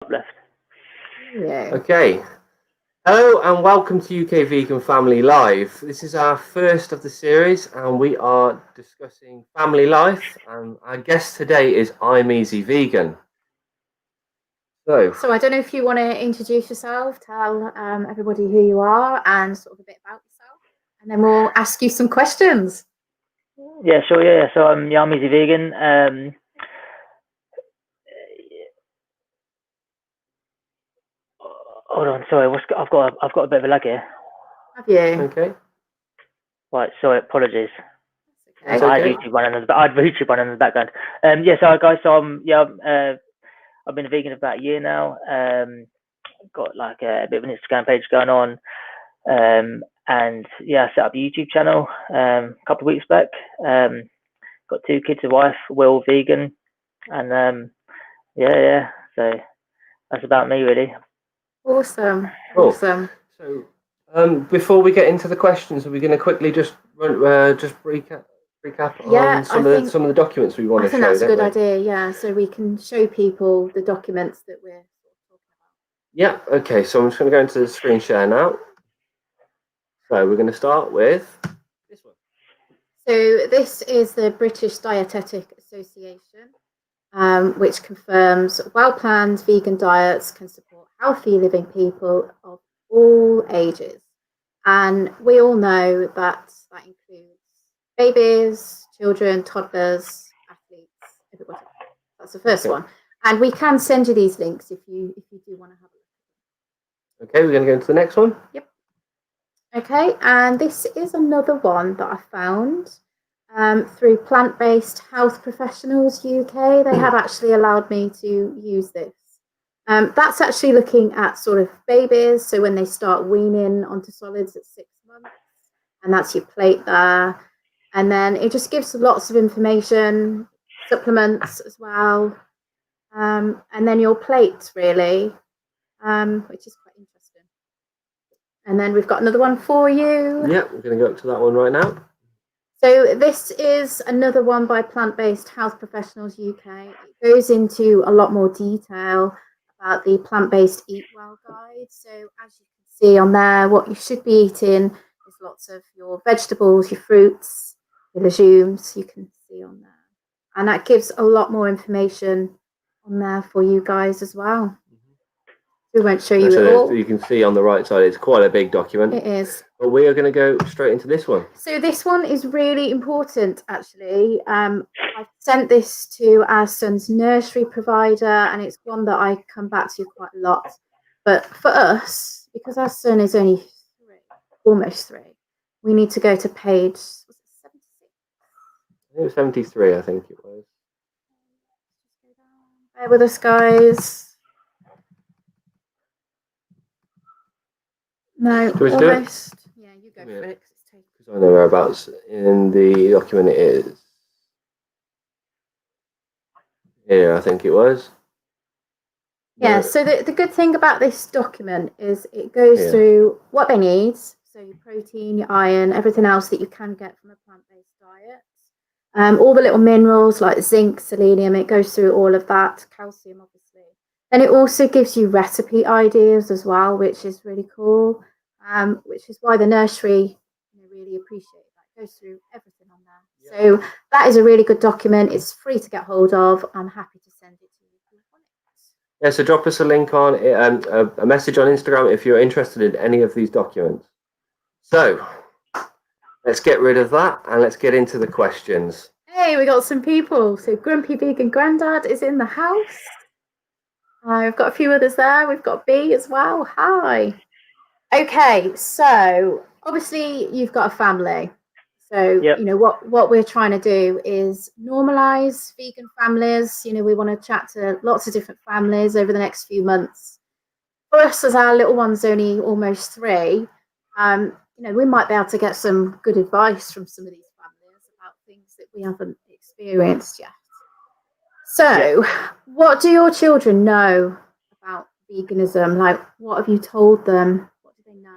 left. Yeah. Okay. Hello and welcome to UK Vegan Family Live. This is our first of the series and we are discussing family life, and our guest today is ImEasyVegan. So I don't know if you want to introduce yourself, tell everybody who you are and sort of a bit about yourself, and then we'll ask you some questions. Yeah, sure. Yeah. So I'm ImEasyVegan. Hold on, sorry. I've got a bit of a lag here. Have you? Okay. Right. Sorry. Apologies. Okay. I had YouTube running in the background. Yeah. So guys, I've been a vegan for about a year now. Got like a bit of an Instagram page going on. And yeah, I set up a YouTube channel a couple of weeks back. Got 2 kids, a wife, Will, vegan, and yeah. So that's about me, really. Awesome. Cool. Awesome. So before we get into the questions, are we going to quickly just recap on some of the documents we want to show? I think that's a good idea. Yeah, so we can show people the documents that we're talking about. Yeah. Okay. So I'm just going to go into the screen share now. So we're going to start with this one. So this is the British Dietetic Association, which confirms well-planned vegan diets can support healthy living people of all ages. And we all know that includes babies, children, toddlers, athletes, everybody. That's the first one. And we can send you these links if you do want to have a look. Okay, we're going to go into the next one. Yep. Okay, and this is another one that I found through Plant-Based Health Professionals UK. They have actually allowed me to use this. That's actually looking at sort of babies, so when they start weaning onto solids at 6 months, and that's your plate there. And then it just gives lots of information, supplements as well, and then your plate, really, which is quite interesting. And then we've got another one for you. Yeah, we're going to go up to that one right now. So this is another one by Plant-Based Health Professionals UK. It goes into a lot more detail about the plant-based Eat Well guide. So as you can see on there, what you should be eating is lots of your vegetables, your fruits, your legumes, you can see on there. And that gives a lot more information on there for you guys as well. We won't show you it all. You can see on the right side, it's quite a big document. It is. But we are going to go straight into this one. So this one is really important, actually. I've sent this to our son's nursery provider, and it's one that I come back to quite a lot. But for us, because our son is only 3, almost 3, we need to go to page, was it 76? I think it was 73, I think it was. Bear with us, guys. No, almost. Yeah, you go for it. Because I know whereabouts in the document it is. Here, I think it was. Yeah, so the good thing about this document is it goes through what they need. So your protein, your iron, everything else that you can get from a plant-based diet. All the little minerals like zinc, selenium, it goes through all of that, calcium, obviously. And it also gives you recipe ideas as well, which is really cool, which is why the nursery really appreciate that. It goes through everything on there. Yep. So that is a really good document. It's free to get hold of. I'm happy to send it to you if you want it. Yeah, so drop us a link on a message on Instagram if you're interested in any of these documents. So let's get rid of that and let's get into the questions. Hey, we got some people. So Grumpy Vegan Grandad is in the house. I've got a few others there. We've got B as well. Hi. Okay, so obviously you've got a family. So, you know, what we're trying to do is normalize vegan families. You know, we want to chat to lots of different families over the next few months. For us, as our little one's only almost 3, you know, we might be able to get some good advice from some of these families about things that we haven't experienced yet. So, what do your children know about veganism? Like, what have you told them? What do they know?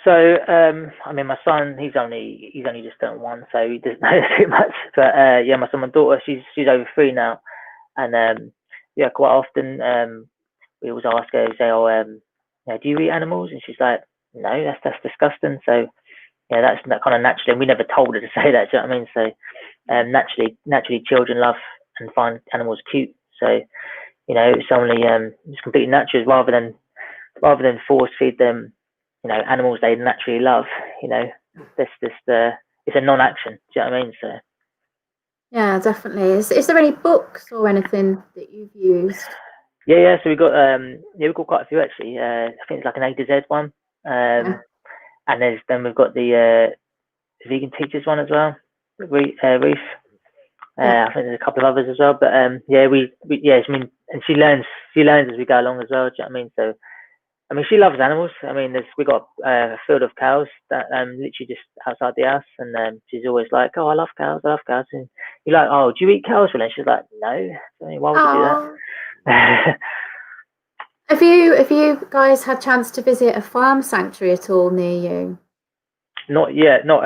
So, I mean, my son, he's only just turned 1, so he doesn't know too much. But yeah, my son, my daughter, she's over 3 now, and yeah, quite often we always ask her, say, oh, do you eat animals? And she's like, no, that's disgusting. So yeah, that's that kind of naturally, and we never told her to say that. Do you know what I mean? So naturally, children love and find animals cute. So it's only it's completely natural, rather than force feed them, animals they naturally love. This it's a non-action. Do you know what I mean? So yeah, definitely. Is there any books or anything that you've used? yeah. So we've got quite a few actually. I think it's like an A to Z one. Yeah. And then we've got the vegan teachers one as well, Reef. I think there's a couple of others as well. But yeah, I mean, and she learns as we go along as well. Do you know what I mean? So I mean, she loves animals. I mean, we got a field of cows that literally just outside the house, and she's always like, "Oh, I love cows. And you're like, "Oh, do you eat cows?" And she's like, "No." I mean, why would you do that? Have you guys had chance to visit a farm sanctuary at all near you? Not yet. Not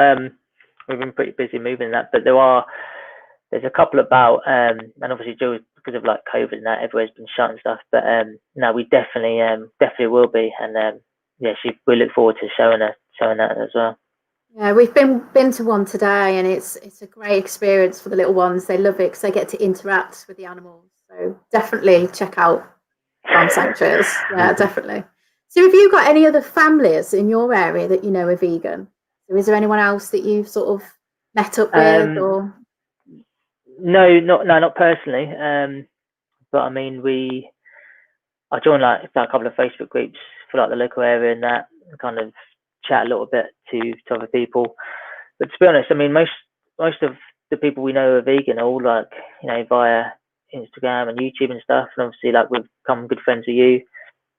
we've been pretty busy moving that, but there's a couple about and obviously because of like COVID and that, everywhere's been shut and stuff. But no, we definitely will be, and yeah, we look forward to showing that as well. Yeah, we've been to one today, and it's a great experience for the little ones. They love it because they get to interact with the animals. So definitely check out farm sanctuaries. Yeah, definitely. So have you got any other families in your area that you know are vegan? So is there anyone else that you've sort of met up with or? No, not personally. But I mean, I joined like a couple of Facebook groups for like the local area and that, and kind of chat a little bit to other people. But to be honest, I mean, most of the people we know are vegan are all like, via Instagram and YouTube and stuff. And obviously, like, we've become good friends with you.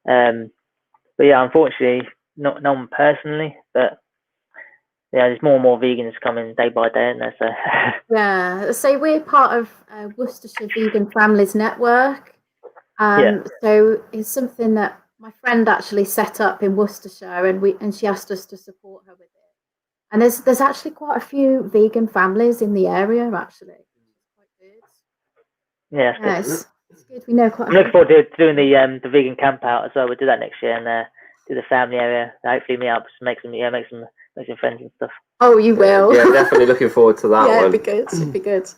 But yeah, unfortunately, not no one personally. But yeah, there's more and more vegans coming day by day, isn't there? So yeah, so we're part of Worcestershire Vegan Families Network. yeah. So it's something that my friend actually set up in Worcestershire, and she asked us to support her with it. And there's actually quite a few vegan families in the area, actually. Quite good. Yeah, Yes, it's good. We know quite. I'm looking forward to doing the vegan camp out as well. We'll do that next year, and do the family area. Hopefully, meet up, make some friends and stuff. Oh, you will. Yeah, definitely looking forward to that one. It'd be good. It'd be good.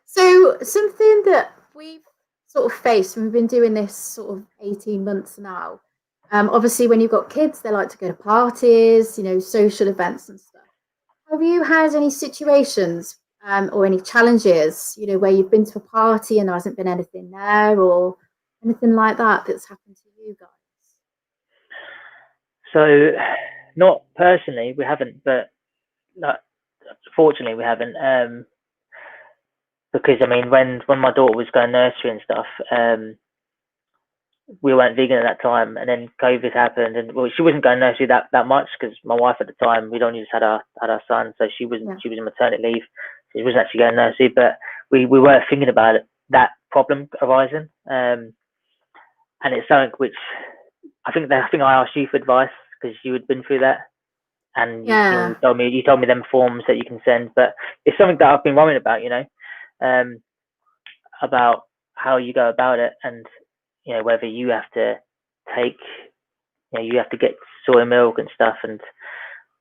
So something that we've sort of faced, and we've been doing this sort of 18 months now. Obviously, when you've got kids, they like to go to parties, social events and stuff. Have you had any situations or any challenges, where you've been to a party and there hasn't been anything there, or anything like that that's happened to you guys? So, not personally, we haven't, but fortunately, we haven't. Because I mean, when my daughter was going nursery and stuff, we weren't vegan at that time, and then COVID happened, and well, she wasn't going nursery that much because my wife at the time, we'd only just had our son, so she wasn't. She was in maternity leave, so she wasn't actually going nursery. But we were thinking about it, that problem arising, and it's something which I think I asked you for advice because you had been through that, and you told me them forms that you can send. But it's something that I've been worrying about, about how you go about it, and whether you have to take, you have to get soy milk and stuff, and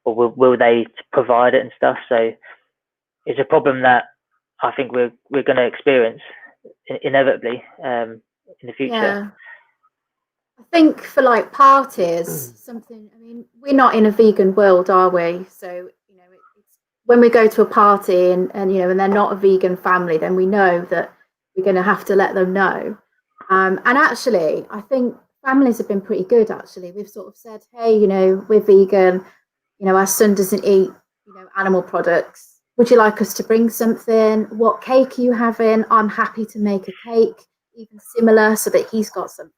or will they provide it and stuff. So it's a problem that I think we're going to experience inevitably in the future. Yeah. I think for like parties, something. I mean, we're not in a vegan world, are we? So it's, when we go to a party and and they're not a vegan family, then we know that we're going to have to let them know. And actually, I think families have been pretty good. Actually, we've sort of said, hey, we're vegan. Our son doesn't eat, animal products. Would you like us to bring something? What cake are you having? I'm happy to make a cake, even similar, so that he's got something.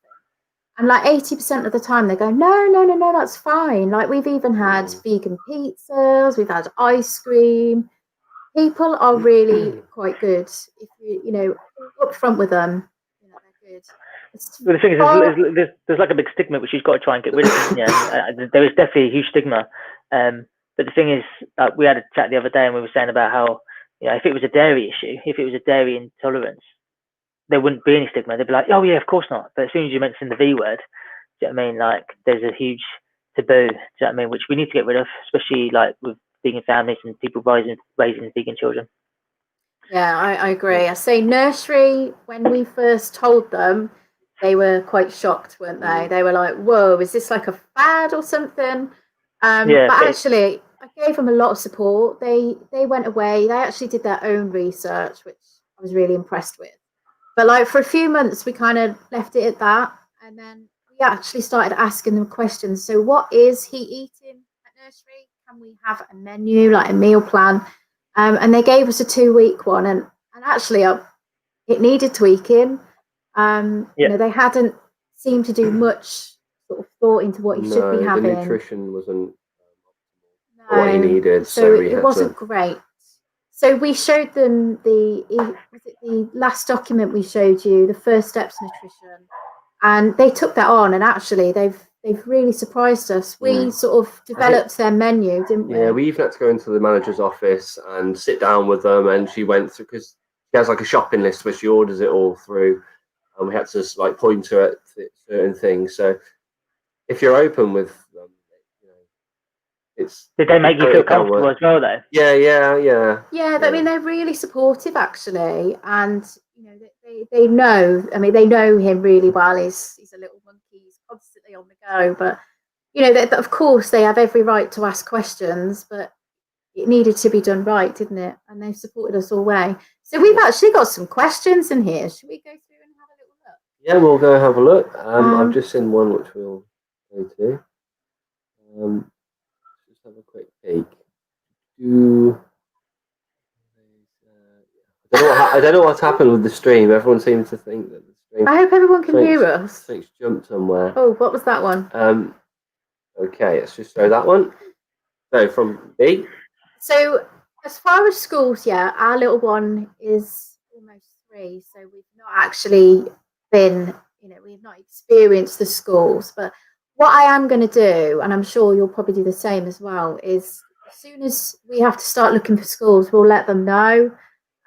And like 80% of the time they go, no, that's fine. Like we've even had vegan pizzas, we've had ice cream. People are really quite good. If you up front with them, they're good. Well, the thing is, there's like a big stigma which you've got to try and get rid of. There is definitely a huge stigma. But the thing is, we had a chat the other day and we were saying about how, if it was a dairy issue, if it was a dairy intolerance, there wouldn't be any stigma. They'd be like, oh yeah, of course not. But as soon as you mention the V word, do you know what I mean? Like, there's a huge taboo, do you know what I mean? Which we need to get rid of, especially like with vegan families and people raising vegan children. Yeah, I agree. I say nursery, when we first told them, they were quite shocked, weren't they? They were like, whoa, is this like a fad or something? Yeah, but actually, I gave them a lot of support. They went away. They actually did their own research, which I was really impressed with. But like for a few months, we kind of left it at that. And then we actually started asking them questions. So what is he eating at nursery? Can we have a menu, like a meal plan? And they gave us a 2-week one. And actually, it needed tweaking. You know, they hadn't seemed to do much sort of thought into what he should be having. The nutrition wasn't what he needed. So it wasn't great. So we showed them the last document we showed you, the first steps nutrition, and they took that on, and actually they've really surprised us. We sort of developed their menu, didn't we? Yeah, we even had to go into the manager's office and sit down with them, and she went through, because she has like a shopping list where she orders it all through, and we had to like point to it certain things. So if you're open with them, did they make you feel comfortable as well, though? Yeah. I mean, they're really supportive, actually, and you know, they know. I mean, they know him really well. He's a little monkey. He's constantly on the go, but you know, of course, they have every right to ask questions, but it needed to be done right, didn't it? And they supported us all the way. So we've actually got some questions in here. Should we go through and have a little look? Yeah, we'll go have a look. I've just seen one which we'll go to. Have a quick peek. I don't know what's happened with the stream. Everyone seems to think that the stream. I hope everyone can hear us. It's jumped somewhere. Oh, what was that one? Okay, let's just show that one. So from B. So as far as schools, yeah, our little one is almost 3, so we've not actually been, you know, we've not experienced the schools, but what I am going to do, and I'm sure you'll probably do the same as well, is as soon as we have to start looking for schools, we'll let them know.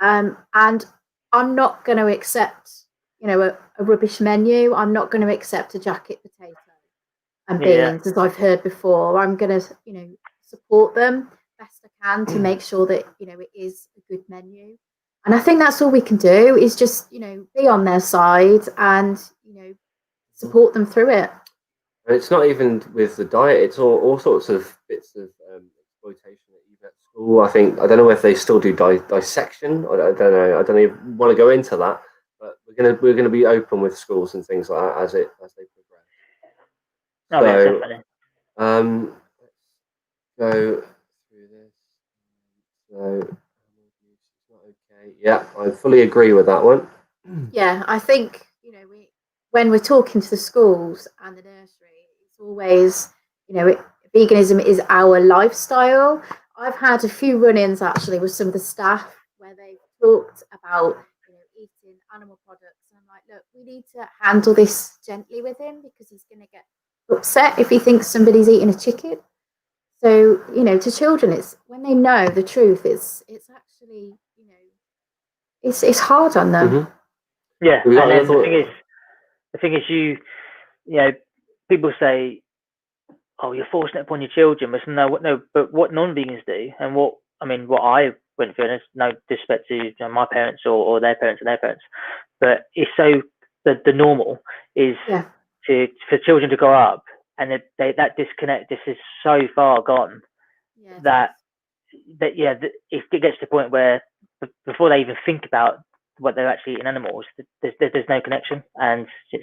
And I'm not going to accept, you know, a rubbish menu. I'm not going to accept a jacket potato and beans, as I've heard before. I'm going to, you know, support them best I can to make sure that, you know, it is a good menu. And I think that's all we can do, is just, you know, be on their side and, you know, support them through it. And it's not even with the diet; it's all sorts of bits of exploitation that you get at school. I don't know if they still do dissection. I don't know. I don't even want to go into that. But we're gonna be open with schools and things like that as they progress. Definitely. Let's go through this. So okay, yeah, I fully agree with that one. Yeah, I think, you know, when we're talking to the schools and the nursery, it's always, you know, veganism is our lifestyle. I've had a few run-ins actually with some of the staff where they've talked about, you know, eating animal products, and I'm like, look, we need to handle this gently with him, because he's going to get upset if he thinks somebody's eating a chicken. So, you know, to children, it's when they know the truth, it's actually, you know, it's hard on them. Mm-hmm. Yeah, and then the thing is, you know, people say, "Oh, you're forcing it upon your children." But what non-vegans do, and what I went through, and it's no disrespect to, you know, my parents or their parents and their parents, but it's so the normal is for children to grow up, and that disconnect. This is so far gone that it gets to the point where before they even think about what they're actually eating animals, there's no connection, and so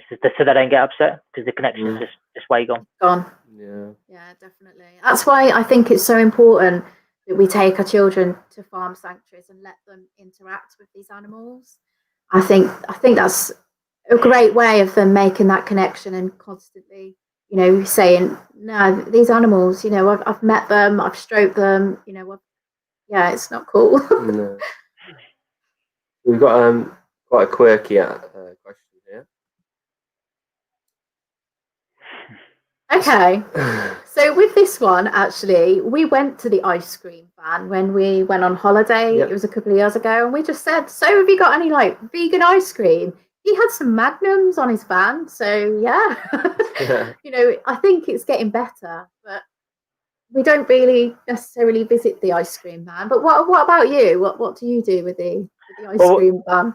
they don't get upset because the connection is just way gone. Yeah, definitely. That's why I think it's so important that we take our children to farm sanctuaries and let them interact with these animals. I think that's a great way of them making that connection and constantly, you know, saying, no, these animals, you know, I've met them, I've stroked them, you know, it's not cool. No. We've got quite a quirky question here. Okay, so with this one, actually, we went to the ice cream van when we went on holiday. It was a couple of years ago, and we just said, so have you got any like vegan ice cream? he had some magnums on his van, so yeah. I think it's getting better, but we don't really necessarily visit the ice cream van. But what about you? What do you do with the ice cream van?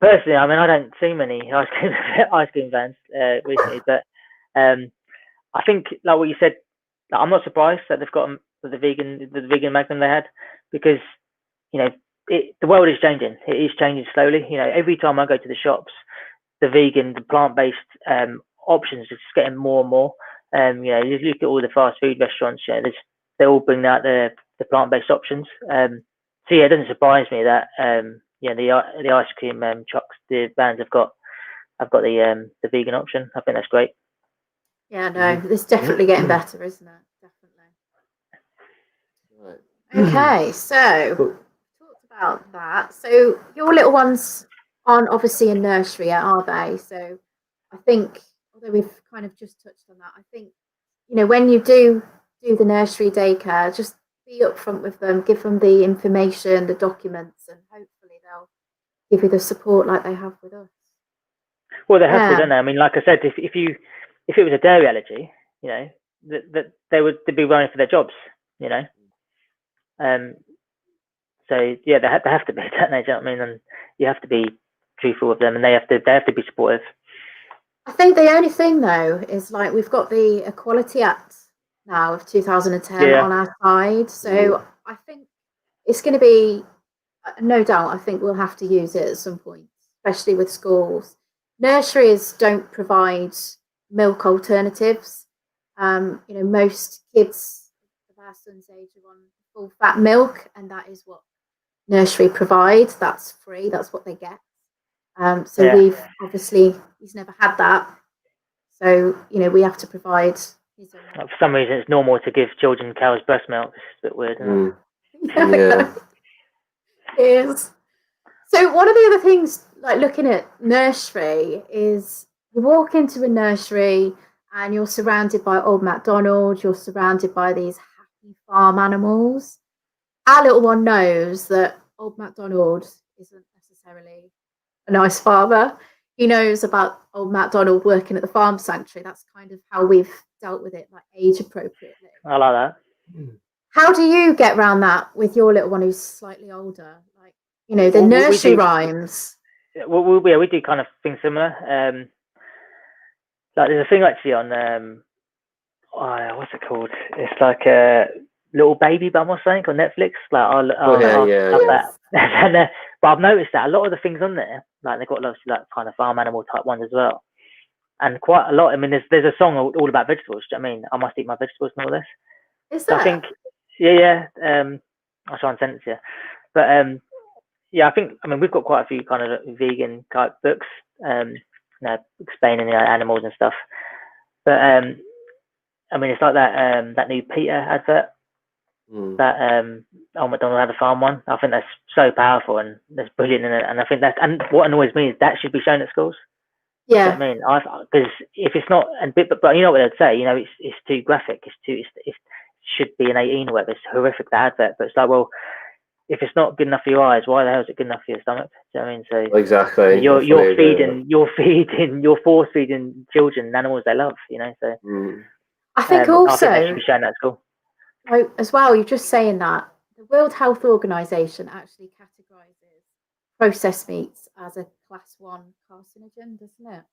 Personally, I mean, I don't see many ice cream vans recently, but I think, like what you said, I'm not surprised that they've got the vegan Magnum they had, because the world is changing. It is changing slowly. Every time I go to the shops, the plant-based options are just getting more and more. You look at all the fast food restaurants. They all bring out the plant-based options. So yeah, it doesn't surprise me that the ice cream trucks, the vans have got the vegan option. I think that's great. Yeah, no, it's definitely getting better, isn't it? Definitely. Right. Okay, so talked about that. So your little ones aren't obviously in nursery yet, are they? So I think, although we've kind of just touched on that, I think when you do the nursery daycare, just be upfront with them, give them the information, the documents, and hopefully they'll give you the support like they have with us. Well, they have to, don't they? I mean, like I said, if it was a dairy allergy, that they'd be running for their jobs, So yeah, they have to be, don't they? Do you know what I mean? And you have to be truthful with them, and they have to be supportive. I think the only thing though is, like, we've got the Equality Act now of 2010 on our side, so I think it's going to be, no doubt, I think we'll have to use it at some point, especially with schools. Nurseries don't provide milk alternatives. Most kids of our son's age are on full fat milk, and that is what nursery provides. That's free. That's what they get. We've obviously, he's never had that. So, we have to provide his own. For some reason, it's normal to give children cow's breast milk. It's a bit weird, isn't it? Yeah. It is. So one of the other things, like looking at nursery, is you walk into a nursery and you're surrounded by old MacDonald, you're surrounded by these happy farm animals. Our little one knows that old MacDonald isn't necessarily a nice farmer. He knows about old MacDonald working at the farm sanctuary. That's kind of how we've dealt with it, like age appropriately. I like that. How do you get around that with your little one who's slightly older? Like, the nursery rhymes. We do kind of things similar. Like there's a thing actually on what's it called? It's like a Little Baby Bum or something on Netflix. Like I love that. And, but I've noticed that a lot of the things on there, like they've got lots of like kind of farm animal type ones as well, and quite a lot. I mean, there's a song all about vegetables. Do you know what I mean? I must eat my vegetables and all this. Is that? So I think, yeah. I'll try and send it to you. But yeah, I mean, we've got quite a few kind of vegan type books, explaining animals and stuff. But I mean, it's like that new Peter advert. That Old MacDonald had a farm one. I think that's so powerful and that's brilliant in it. And I think and what annoys me is that should be shown at schools. Yeah. You know what I mean, because if it's not, but you know what they'd say, it's too graphic. It should be an 18 or whatever. It's horrific, that advert. But it's like, well, if it's not good enough for your eyes, why the hell is it good enough for your stomach? Do you know what I mean? So exactly, you're force feeding children animals they love. So I think also, I think that should be shown at school. As well, you're just saying that the World Health Organization actually categorizes processed meats as a class 1 carcinogen, doesn't it?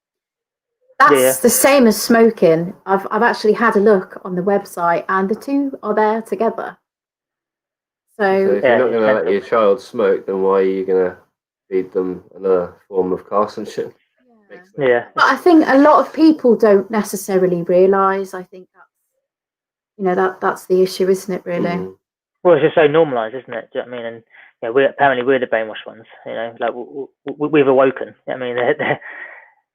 That's the same as smoking. I've actually had a look on the website, and the two are there together. So if you're not going to let your child smoke, then why are you going to feed them another form of carcinogen? Yeah. But I think a lot of people don't necessarily realise. I think that's the issue, isn't it? Really. Well, it's just so normalised, isn't it? Do you know what I mean? And we're the brainwashed ones. Like we've awoken. I mean,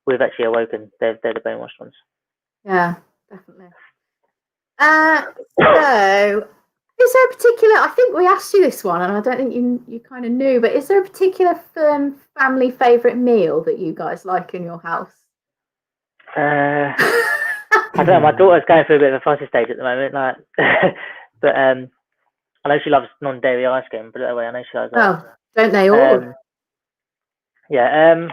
we've actually awoken. They're the brainwashed ones. Yeah, definitely. So, is there a particular? I think we asked you this one, and I don't think you kind of knew. But is there a particular family favourite meal that you guys like in your house? I don't know. My daughter's going through a bit of a fuzzy stage at the moment, like, but I know she loves non-dairy ice cream. Put it that way. I know she loves that. Oh, don't they all? Yeah.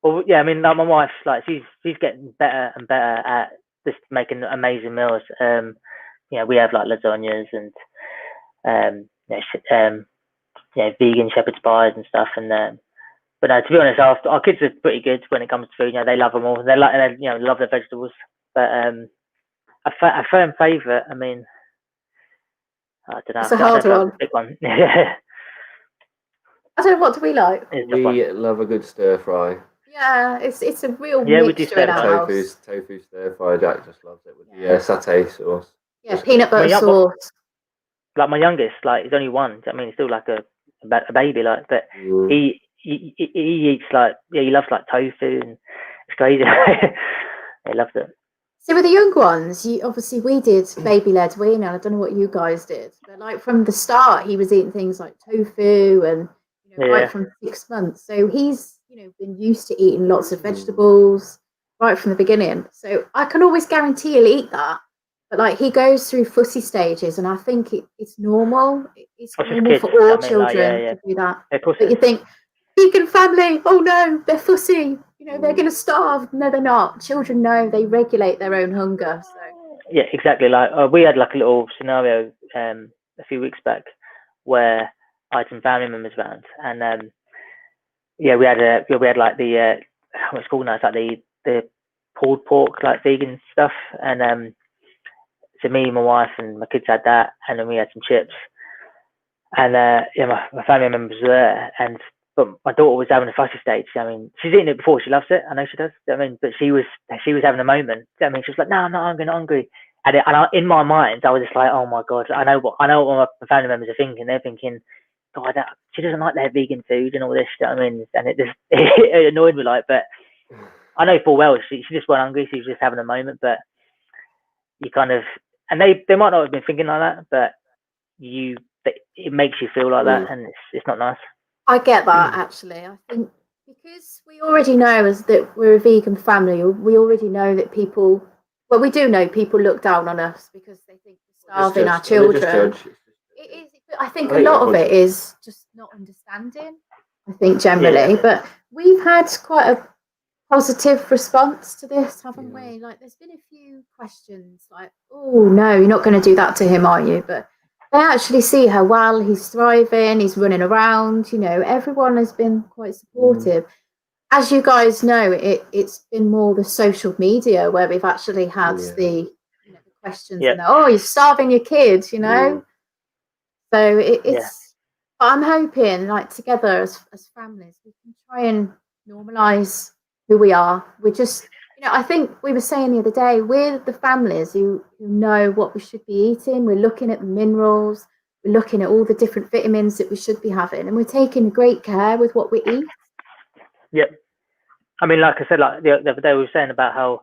Well, yeah, I mean, like my wife's like she's getting better and better at just making amazing meals. We have like lasagnas and vegan shepherd's pies and stuff. And but no, to be honest, our kids are pretty good when it comes to food. They love them all. They love their vegetables. But a firm favourite. I mean, I don't know. It's a hard one. Pick one. I don't know, what do we like? We love a good stir fry. Yeah, it's a real mixture in our house. Tofu stir fry. Jack just loves it with the satay sauce. Yeah, peanut butter sauce. Like my youngest, like he's only one. I mean, he's still like a baby, like, but he eats like he loves like tofu, and it's crazy. He loves it. So with the young ones, obviously we did baby-led weaning. I don't know what you guys did, but like from the start, he was eating things like tofu and right from 6 months. So he's been used to eating lots of vegetables right from the beginning. So I can always guarantee he'll eat that. But like he goes through fussy stages, and I think it's normal. It's normal for all children to do that. But you think, vegan family, oh no, they're fussy. They're going to starve. No, they're not. Children know they regulate their own hunger. So yeah, exactly. Like we had like a little scenario a few weeks back where I had some family members around, and we had like the what's called now, it's like the pulled pork, like vegan stuff, and so me, my wife, and my kids had that, and then we had some chips, and my family members were there, but my daughter was having a fussy stage. I mean, she's eaten it before. She loves it. I know she does. I mean, but she was having a moment. I mean, she was like, "No, I'm not hungry." And in my mind, I was just like, "Oh my god, I know what my family members are thinking. They're thinking, God, she doesn't like their vegan food and all this." I mean, and it annoyed me, like. But I know full well she just wasn't hungry. She was just having a moment. But you kind of, and they might not have been thinking like that, but it makes you feel like that, and it's not nice. I get that, actually. I think because we already know that we're a vegan family, we already know that we do know people look down on us because they think we're starving our children. It is, I think a lot of it is just not understanding, I think, generally. But we've had quite a positive response to this, haven't we? Like, there's been a few questions like, oh, no, you're not going to do that to him, are you? But they actually see how well he's thriving, he's running around, everyone has been quite supportive. As you guys know, it's been more the social media where we've actually had the questions and you're starving your kid, So it's I'm hoping, like, together as families, we can try and normalise who we are. We're just, I think we were saying the other day, we're the families who know what we should be eating. We're looking at the minerals, we're looking at all the different vitamins that we should be having, and we're taking great care with what we eat. Yep. I mean, like I said, like the other day we were saying about how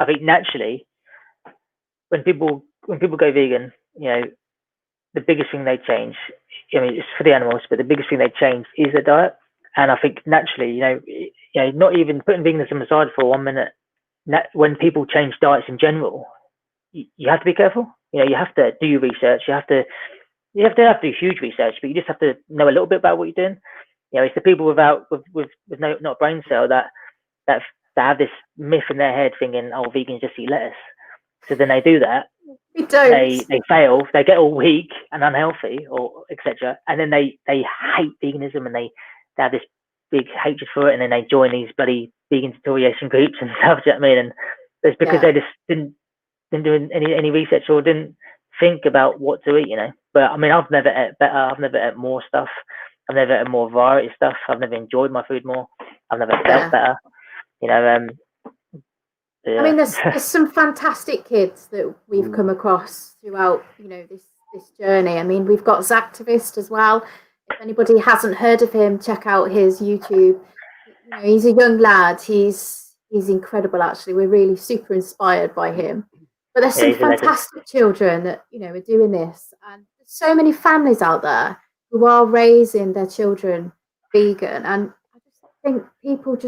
I think naturally when people go vegan, the biggest thing they change, I mean, it's for the animals, but the biggest thing they change is their diet. And I think naturally, not even putting veganism aside for 1 minute, when people change diets in general, you have to be careful. You have to do your research. You have to do huge research, but you just have to know a little bit about what you're doing. It's the people with not a brain cell that have this myth in their head thinking, oh, vegans just eat lettuce. So then they do that. We don't. They fail. They get all weak and unhealthy, or etc. And then they hate veganism, and they have this big hatred for it, and then they join these bloody vegan tutorial groups and stuff. Do you know what I mean? And it's because they just didn't do any research or didn't think about what to eat. But I mean, I've never ate better. I've never ate more stuff. I've never had more variety stuff. I've never enjoyed my food more. I've never felt better. I mean, there's some fantastic kids that we've come across throughout, this journey. I mean, we've got Activism as well. If anybody hasn't heard of him, check out his YouTube. He's a young lad. He's incredible, actually. We're really super inspired by him. But there's some fantastic children that, are doing this. And there's so many families out there who are raising their children vegan. And I just think people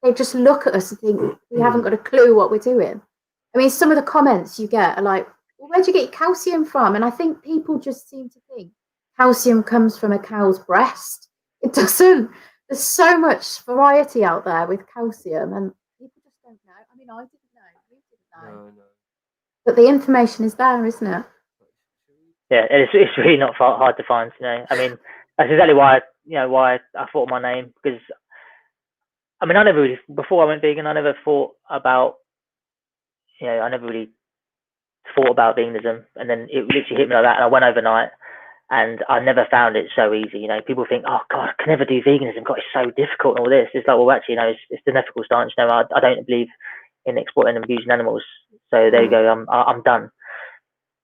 they just look at us and think we haven't got a clue what we're doing. I mean, some of the comments you get are like, well, where'd you get your calcium from? And I think people just seem to think calcium comes from a cow's breast. It doesn't. there's so much variety out there with calcium, and people just don't know. I mean, I didn't know, you didn't know, No. but the information is there, isn't it? Yeah, it's really not hard to find. I mean, that's exactly why I thought of my name, because I mean, I never really, before I went vegan, I never thought about, I never really thought about veganism, and then it literally hit me like that, and I went overnight, and I never found it so easy. People think, oh God, I can never do veganism. God, it's so difficult and all this. It's like, well, actually, it's an ethical stance. I don't believe in exploiting and abusing animals. So there you go. I'm done.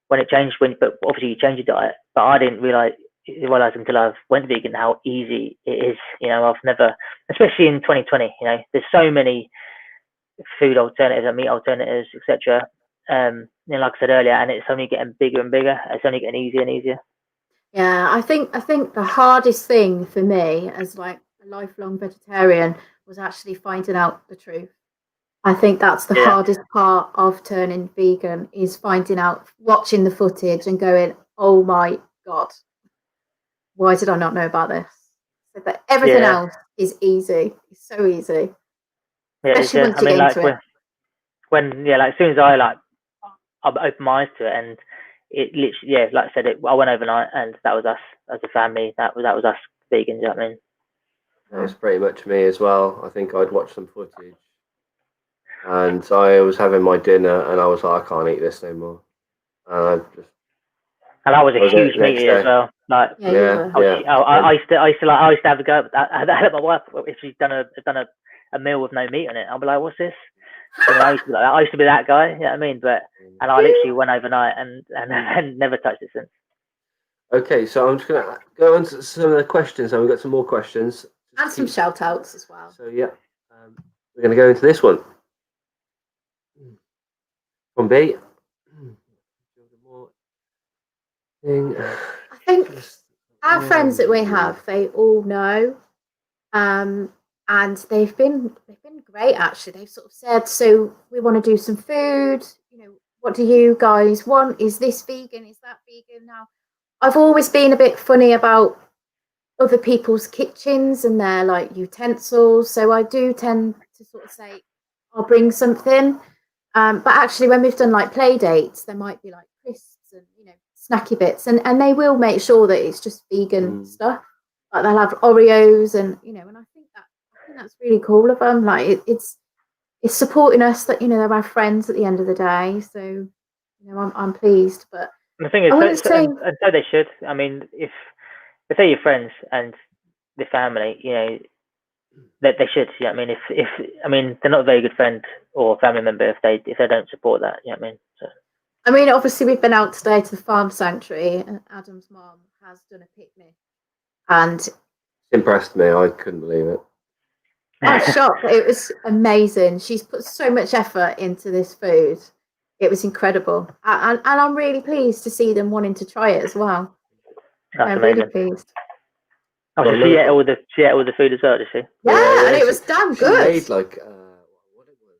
When it changed, but obviously you change your diet, but I didn't realize until I went vegan how easy it is. I've never, especially in 2020. There's so many food alternatives and meat alternatives, etc. Like I said earlier, and it's only getting bigger and bigger. It's only getting easier and easier. Yeah, I think the hardest thing for me as like a lifelong vegetarian was actually finding out the truth. I think that's the hardest part of turning vegan, is finding out, watching the footage and going, oh my God, why did I not know about this? But everything else is easy. It's so easy. Especially once you get into it. When as soon as I opened my eyes to it, and it literally, like I said, I went overnight, and that was us as a family. That was us vegans. You know what I mean? That was pretty much me as well. I think I'd watched some footage, and I was having my dinner, and I was like, I can't eat this no more. And that was a huge meat as well. Like, I used to have to go. I had my wife, if she's done a meal with no meat on it, I'll be like, what's this? I used to be like that. I used to be that guy. You know what I mean? And I literally went overnight and never touched it since. Okay, so I'm just gonna go on to some of the questions, and we've got some more questions and some shout outs as well. So we're gonna go into this one from B. I think our friends that we have, they all know, and they've been great actually. They've sort of said, so we want to do some food. What do you guys want? Is this vegan? Is that vegan? Now, I've always been a bit funny about other people's kitchens and their like utensils, so I do tend to sort of say, I'll bring something. But actually, when we've done like play dates, there might be like crisps and snacky bits, and they will make sure that it's just vegan stuff. Like they'll have Oreos, and and I think that's really cool of them. Like it's supporting us, that they're our friends at the end of the day. So I'm pleased. But the thing is, so they should. I mean, if they're your friends and the family, that they should. I mean, if they're not a very good friend or family member if they don't support that. You know what I mean? So. I mean, obviously, we've been out today to the farm sanctuary, and Adam's mom has done a picnic, and it impressed me. I couldn't believe it. I was shocked. It was amazing. She's put so much effort into this food. It was incredible, and I'm really pleased to see them wanting to try it as well. That's I'm amazing. really pleased. Oh, so she ate all the food as well, did she? Yeah, and it was damn good. She made like what it was.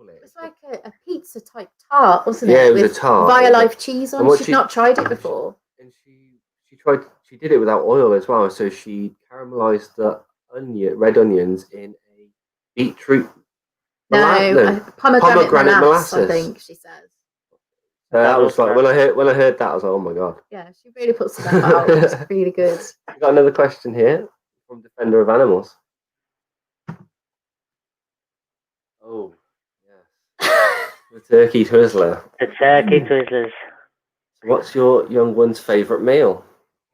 It was like a pizza type tart, wasn't it? Yeah, it was a tart. Violife cheese on. She'd not tried it before. And she did it without oil as well. So she caramelized the red onions in a beetroot. Pomegranate molasses, I think she says. That was like when I heard that, I was like, oh my God. Yeah, she really put some effort out. It was really good. We've got another question here from Defender of Animals. Oh, yes. The turkey twizzler. The turkey twizzlers. What's your young one's favourite meal?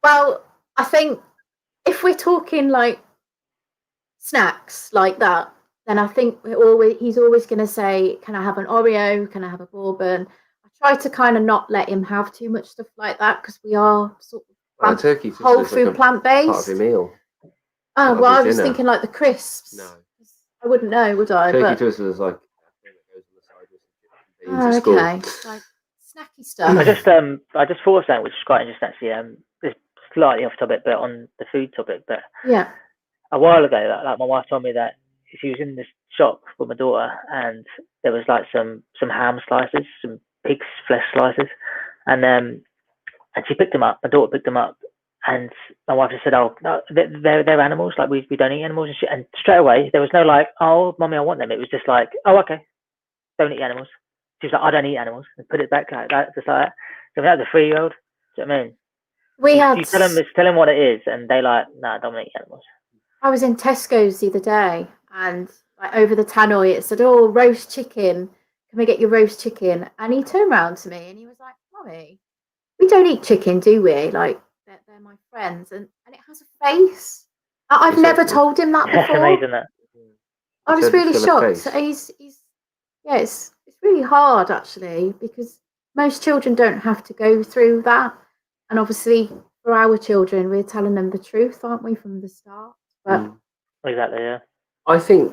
Well, I think if we're talking like snacks like that, then I think he's always going to say, can I have an Oreo? Can I have a bourbon? I try to kind of not let him have too much stuff like that, because we are sort of whole food, like plant-based. Part of your meal. Oh, well, I was thinking like the crisps. No. I wouldn't know, would I? Turkey twizzler is like okay, like snacky stuff. I just thought of something which is quite interesting actually. It's slightly off topic, but on the food topic. But a while ago, like my wife told me that she was in this shop with my daughter, and there was like some ham slices, some pig's flesh slices, and she picked them up. My daughter picked them up, And my wife just said, "Oh, no, they're animals. Like we don't eat animals and shit." And straight away there was no like, "Oh, mummy, I want them." It was just like, "Oh, okay, don't eat animals." She was like, "I don't eat animals," and put it back like that, just like that. So that was a 3-year-old. Do you know what I mean? You tell them what it is, and they like, "Nah, I don't eat animals." I was in Tesco's the other day, and like over the tannoy, it said, "Oh, roast chicken. Can we get your roast chicken?" And he turned around to me and he was like, "Mummy, we don't eat chicken, do we? Like, they're my friends." And it has a face. I've never told him that That's before. amazing. That I was really shocked. He's yeah, it's really hard actually, because most children don't have to go through that. And obviously for our children, we're telling them the truth, aren't we, from the start? But exactly, yeah. I think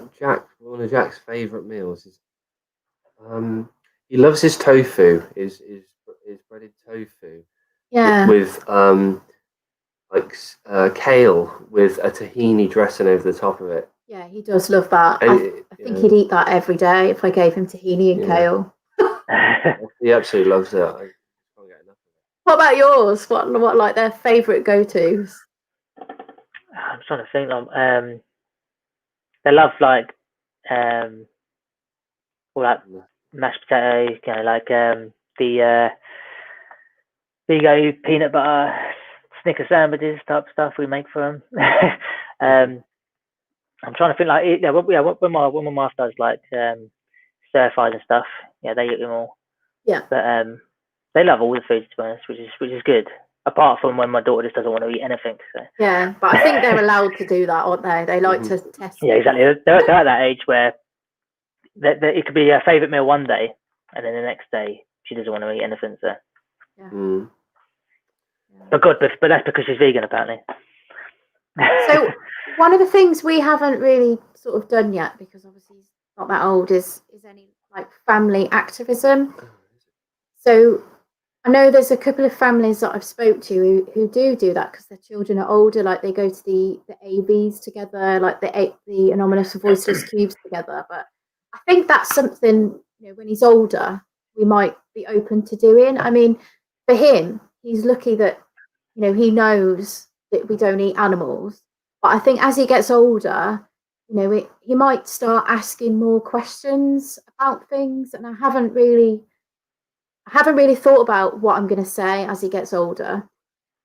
one of Jack's favourite meals is he loves his tofu, his breaded tofu. Yeah. With kale with a tahini dressing over the top of it. Yeah, he does love that. I think he'd eat that every day if I gave him tahini and kale. He absolutely loves it. I can't get enough of it. What about yours? What like their favourite go-tos? I'm trying to think. They love like all that mashed potato, you know, like the Vigo peanut butter Snicker sandwiches type stuff we make for them. I'm trying to think like when my wife does like stir fries and stuff, yeah, they eat them all. Yeah, but they love all the foods, to be honest, which is good. Apart from when my daughter just doesn't want to eat anything. So. Yeah, but I think they're allowed to do that, aren't they? They like to test. Yeah, exactly. They're at that age where it could be a favourite meal one day, and then the next day she doesn't want to eat anything. So. Yeah. But that's because she's vegan, apparently. So one of the things we haven't really sort of done yet, because obviously he's not that old, is any like family activism. So I know there's a couple of families that I've spoke to who do that because their children are older. Like they go to the AVs together, like the Anonymous Voiceless Cubes together. But I think that's something, you know, when he's older, we might be open to doing. I mean, for him, he's lucky that, you know, he knows that we don't eat animals. But I think as he gets older, you know, he might start asking more questions about things. And I haven't really thought about what I'm going to say as he gets older.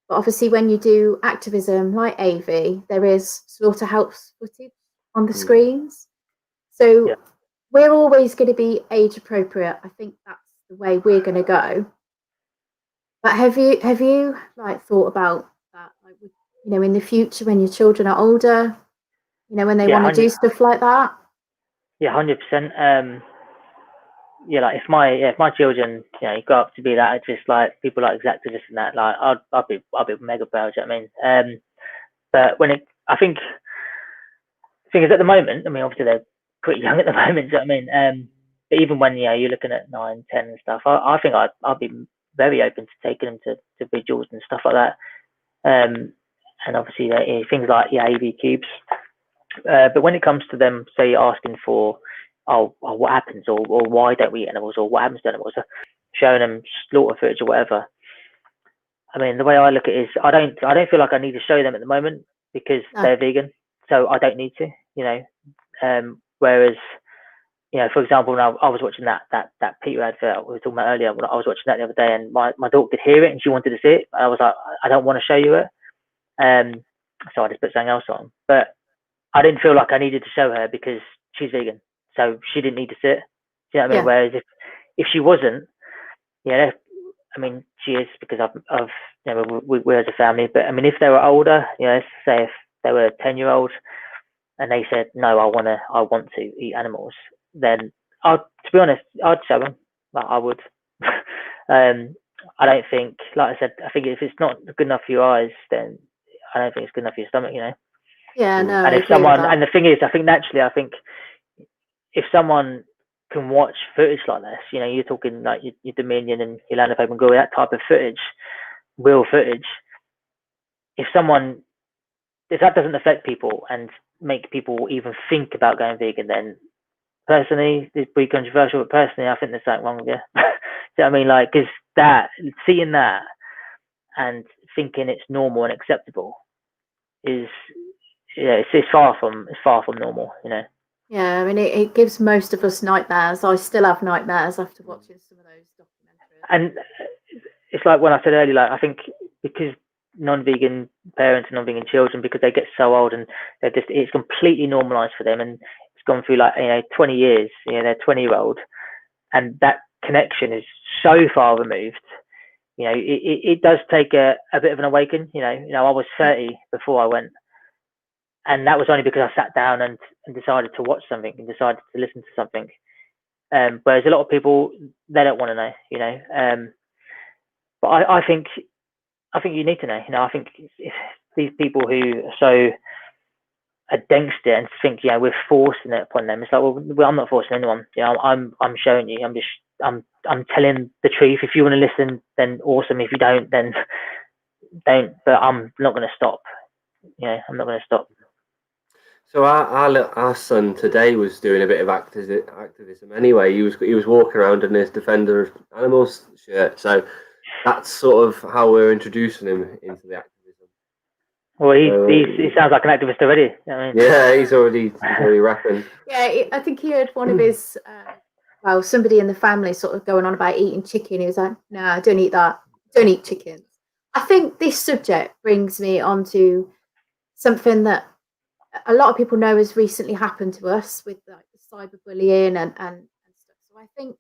But obviously, when you do activism like AV, there is slaughterhouse footage on the screens. So we're always going to be age appropriate. I think that's the way we're going to go. But have you like thought about that? Like, you know, in the future when your children are older, you know, when they want to do stuff like that? Yeah, 100%. Yeah, like if my children, you know, grow up to be that, just like people like Activism and that, like I'll be mega proud. You know what I mean? But I think the thing is at the moment, I mean, obviously they're pretty young at the moment. Do you know what I mean? But even when you're looking at 9, 10 and stuff, I think I'd be very open to taking them to vigils and stuff like that. And obviously things like AV cubes. But when it comes to them, say asking for, what happens, or why don't we eat animals, or what happens to animals, showing them slaughter footage or whatever. I mean, the way I look at it is, I don't feel like I need to show them at the moment because they're vegan, so I don't need to, you know. Whereas, you know, for example, now I was watching that Peter advert we were talking about earlier. I was watching that the other day, and my daughter could hear it and she wanted to see it. I was like, I don't want to show you it, so I just put something else on. But I didn't feel like I needed to show her because she's vegan, so she didn't need to see it. Do you know what I mean? Whereas if she wasn't, yeah, I mean, she is because I've you know, we're as a family. But I mean, if they were older, you know, say if they were 10-year-old and they said no, I want to eat animals, then to be honest, I'd show them. Like I would. I don't think, like I said, I think if it's not good enough for your eyes, then I don't think it's good enough for your stomach. You know. Yeah, no. And if someone, and the thing is, I think naturally, if someone can watch footage like this, you know, you're talking like your Dominion and your Land of Hope and Glory, that type of footage, real footage. If that doesn't affect people and make people even think about going vegan, then personally, it's pretty controversial. But personally, I think there's something wrong with you. Do you know what I mean? Like, because seeing that, and thinking it's normal and acceptable is, it's far from normal, Yeah, I mean, it gives most of us nightmares. I still have nightmares after watching some of those documentaries. And it's like when I said earlier, like, I think because non-vegan parents and non-vegan children, because they get so old and it's completely normalized for them, and it's gone through 20 years, they're 20-year-old, and that connection is so far removed. It does take a bit of an awakening. I was 30 before I went, and that was only because I sat down and decided to watch something and decided to listen to something. Whereas a lot of people, they don't want to know, but I think you need to know. I think if these people who are so against it and think, we're forcing it upon them, it's like, well, I'm not forcing anyone. I'm showing you. I'm telling the truth. If you want to listen, then awesome. If you don't, then don't. But I'm not going to stop. I'm not going to stop. So our son today was doing a bit of activism. Anyway, he was walking around in his Defender of Animals shirt. So that's sort of how we're introducing him into the activism. Well, he sounds like an activist already. Yeah, he's already rapping. Yeah, I think he heard one of his, somebody in the family sort of going on about eating chicken. He was like, "No, don't eat that. Don't eat chickens." I think this subject brings me onto something that a lot of people know has recently happened to us with the cyberbullying and stuff. So I think,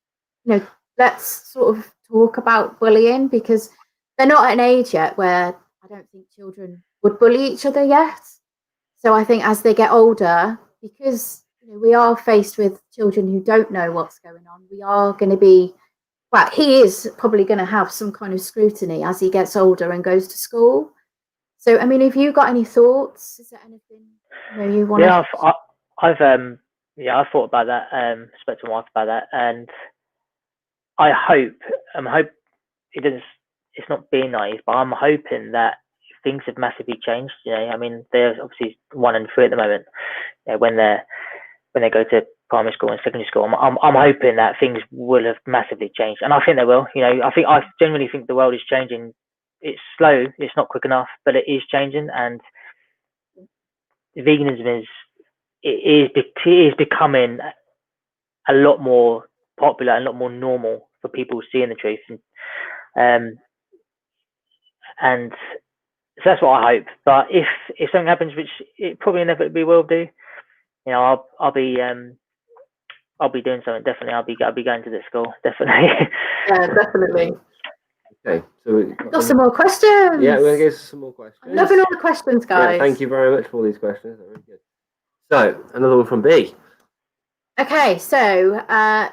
let's sort of talk about bullying, because they're not at an age yet where I don't think children would bully each other yet. So I think as they get older, because we are faced with children who don't know what's going on, we are going to be, well, he is probably going to have some kind of scrutiny as he gets older and goes to school. So, I mean, have you got any thoughts? Is there anything you want to... Yeah, I've thought about that, spoke to my wife about that, and I hope it's not being naive, but I'm hoping that things have massively changed. I mean, there's obviously 1 and 3 at the moment. When they go to primary school and secondary school, I'm hoping that things will have massively changed, and I think they will. I genuinely think the world is changing. It's slow, it's not quick enough, but it is changing, and veganism is becoming a lot more popular and a lot more normal for people seeing the truth, and so that's what I hope. But if something happens, which it probably inevitably will do, I'll be doing something. Definitely, I'll be going to this school. Definitely. Yeah, definitely. Okay, so we've got some more questions. Yeah, we're going to get some more questions. I'm loving all the questions, guys. Yeah, thank you very much for all these questions. They're really good. So, another one from B. Okay, so our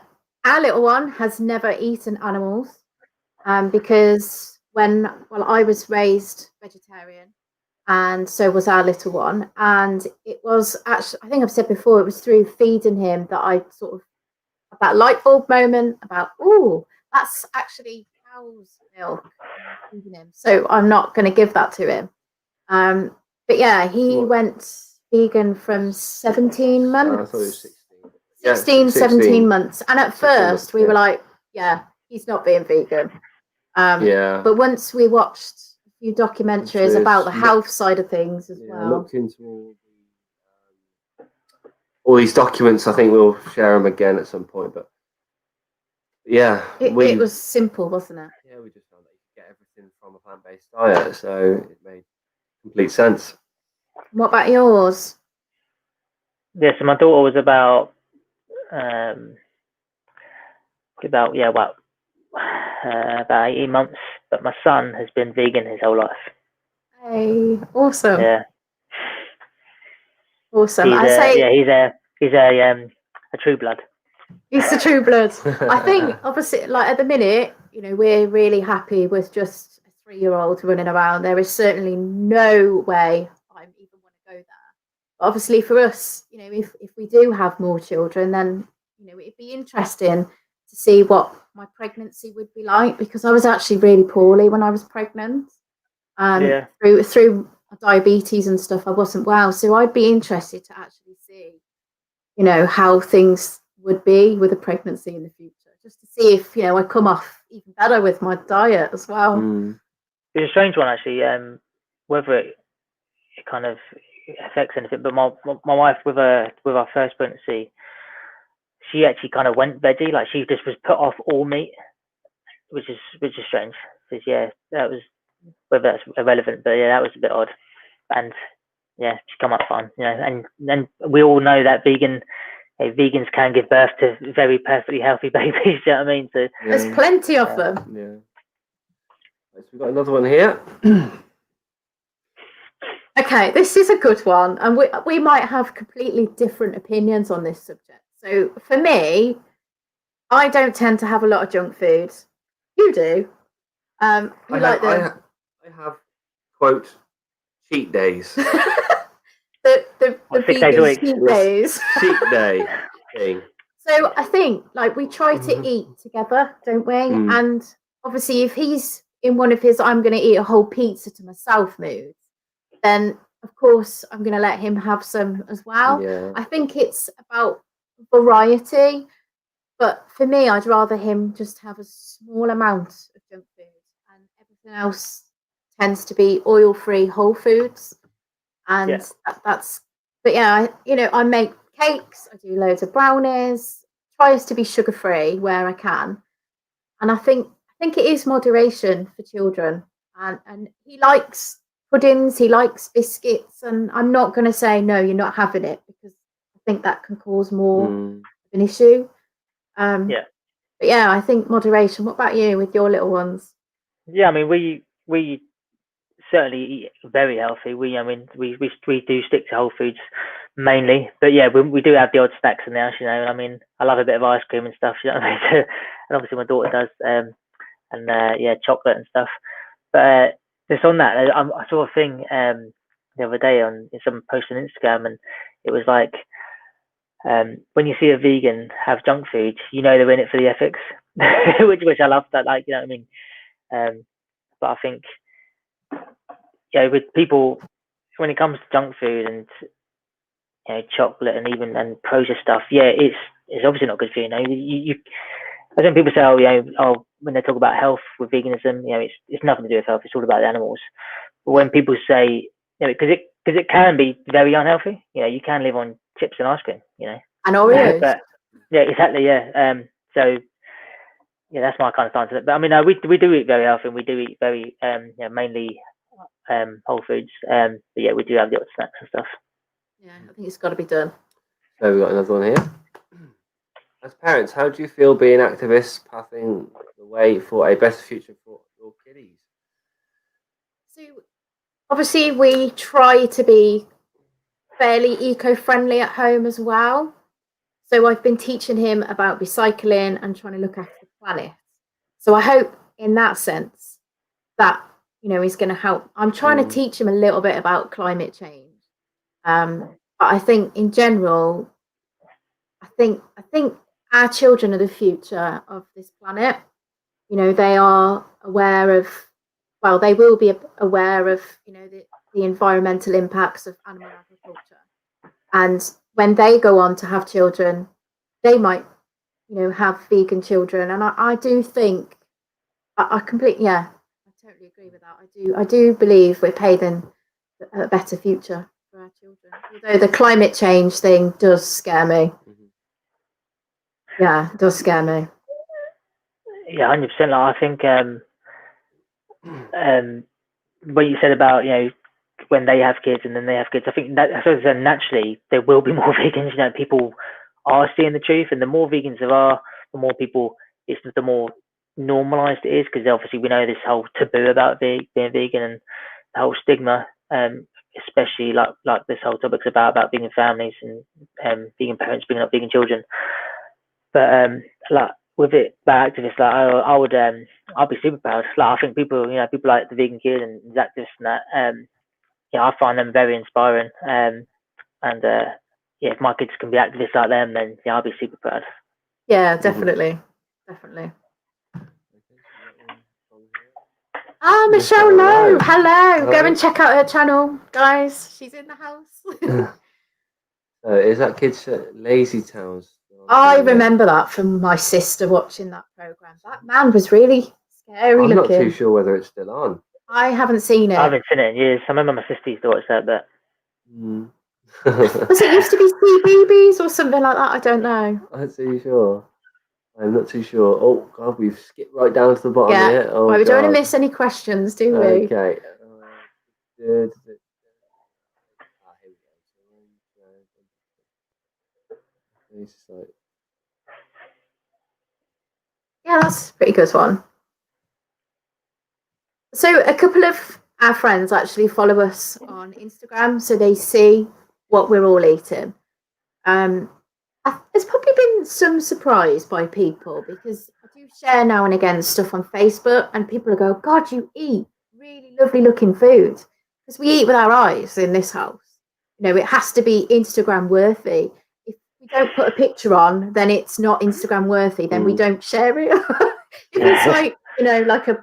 little one has never eaten animals because I was raised vegetarian, and so was our little one. And it was actually, I think I've said before, it was through feeding him that I sort of had that light bulb moment about, that's actually cow's milk. Feeding him, so I'm not going to give that to him. But yeah, he went vegan from 17 months. I thought it was 16. 17 months. And at first we were like, yeah, he's not being vegan. But once we watched a few documentaries about the health side of things as well. Looked into all these documents. I think we'll share them again at some point. But yeah, it was simple, wasn't it? Yeah, we just found that you could get everything from a plant-based diet, so it made complete sense. What about yours? Yeah, so my daughter was about 18 months, but my son has been vegan his whole life. Hey, awesome. Yeah. Awesome. He's a true blood. He's the true blood. I think obviously, like at the minute, we're really happy with just a 3-year-old running around. There is certainly no way I even want to go there. But obviously for us, if we do have more children, then it'd be interesting to see what my pregnancy would be like, because I was actually really poorly when I was pregnant. Through diabetes and stuff, I wasn't well. So I'd be interested to actually see, how things would be with a pregnancy in the future, just to see if I come off even better with my diet as well. it's a strange one actually. Whether it kind of affects anything, but my wife with our first pregnancy, she actually kind of went veggie. Like she just was put off all meat, which is strange. Because that was, whether that's irrelevant, but that was a bit odd. And she come up fine, and we all know that vegans can give birth to very perfectly healthy babies. You know what I mean? So there's plenty of them. Yeah. So we've got another one here. Okay, this is a good one, and we might have completely different opinions on this subject. So for me, I don't tend to have a lot of junk food. You do. I have, quote, cheat days. the vegan cheat days. Cheat day thing. So I think we try to eat together, don't we? And obviously if he's in one of his I'm going to eat a whole pizza to myself moods, then of course I'm going to let him have some as well. Yeah. I think it's about variety, but for me I'd rather him just have a small amount of junk food, and everything else tends to be oil-free whole foods. And that's, but I make cakes, I do loads of brownies, tries to be sugar-free where I can. And I think it is moderation for children. And he likes puddings, he likes biscuits, and I'm not going to say, no, you're not having it, because I think that can cause more of an issue. But I think moderation. What about you with your little ones? Yeah, I mean, we certainly eat very healthy. We do stick to whole foods mainly, but we do have the odd snacks in the house. I mean, I love a bit of ice cream and stuff. You know what I mean? And obviously my daughter does, and chocolate and stuff. But just on that, I saw a thing the other day on some post on Instagram, and it was like, when you see a vegan have junk food, they're in it for the ethics, which I love. That, you know what I mean? But I think, with people, when it comes to junk food and chocolate and processed stuff, it's obviously not good for you. I think people say, when they talk about health with veganism, it's nothing to do with health. It's all about the animals. But when people say, because it can be very unhealthy. You can live on chips and ice cream. And Oreos. But, exactly. So that's my kind of stance on it. But I mean, we do eat very healthy, and we do eat very mainly whole foods. But we do have the odd snacks and stuff. Yeah, I think it's got to be done. So we've got another one here. As parents, how do you feel being activists pathing the way for a better future for your kiddies? So obviously we try to be fairly eco-friendly at home as well. So I've been teaching him about recycling and trying to look after the planet. So I hope in that sense that, he's going to help. I'm trying to teach him a little bit about climate change. But I think in general, I think our children are the future of this planet. They are aware of, they will be aware of, the environmental impacts of animal agriculture. And when they go on to have children, they might, have vegan children. And I do think, I completely, I totally agree with that. I do believe we're paving a better future for our children. Although the climate change thing does scare me. Yeah, it does scare me. Yeah, 100%. I think what you said about when they have kids and then they have kids, I think that naturally there will be more vegans. People are seeing the truth, and the more vegans there are, the more people, the more normalized it is, because obviously we know this whole taboo about being vegan and the whole stigma, especially like this whole topic's about vegan families and vegan parents bringing up vegan children. But with it, by activists, I'd be super proud. I think people like the vegan kid and activists and that, I find them very inspiring. If my kids can be activists like them, then I'll be super proud. Yeah, definitely. Michelle Lowe. Hello. Go and check out her channel, guys. She's in the house. Is that kids Lazy Towns? I remember that from my sister watching that program. That man was really scary looking. I'm not too sure whether it's still on. I haven't seen it. I haven't seen it in years. I remember my sister used to watch that, but Was it used to be CBeebies or something like that? I don't know. I'm not too sure. I'm not too sure. Oh God, we've skipped right down to the bottom here. Oh, well, we don't want God. to miss any questions, do we? Okay. Here we go. Yeah, that's a pretty good one. So a couple of our friends actually follow us on Instagram, so they see what we're all eating. There's probably been some surprise by people, because I do share now and again stuff on Facebook, and people go, God, you eat really lovely looking food. Because we eat with our eyes in this house. You know, it has to be Instagram worthy. If we don't put a picture on, then it's not Instagram worthy, then we don't share it. If it's like, you know, like a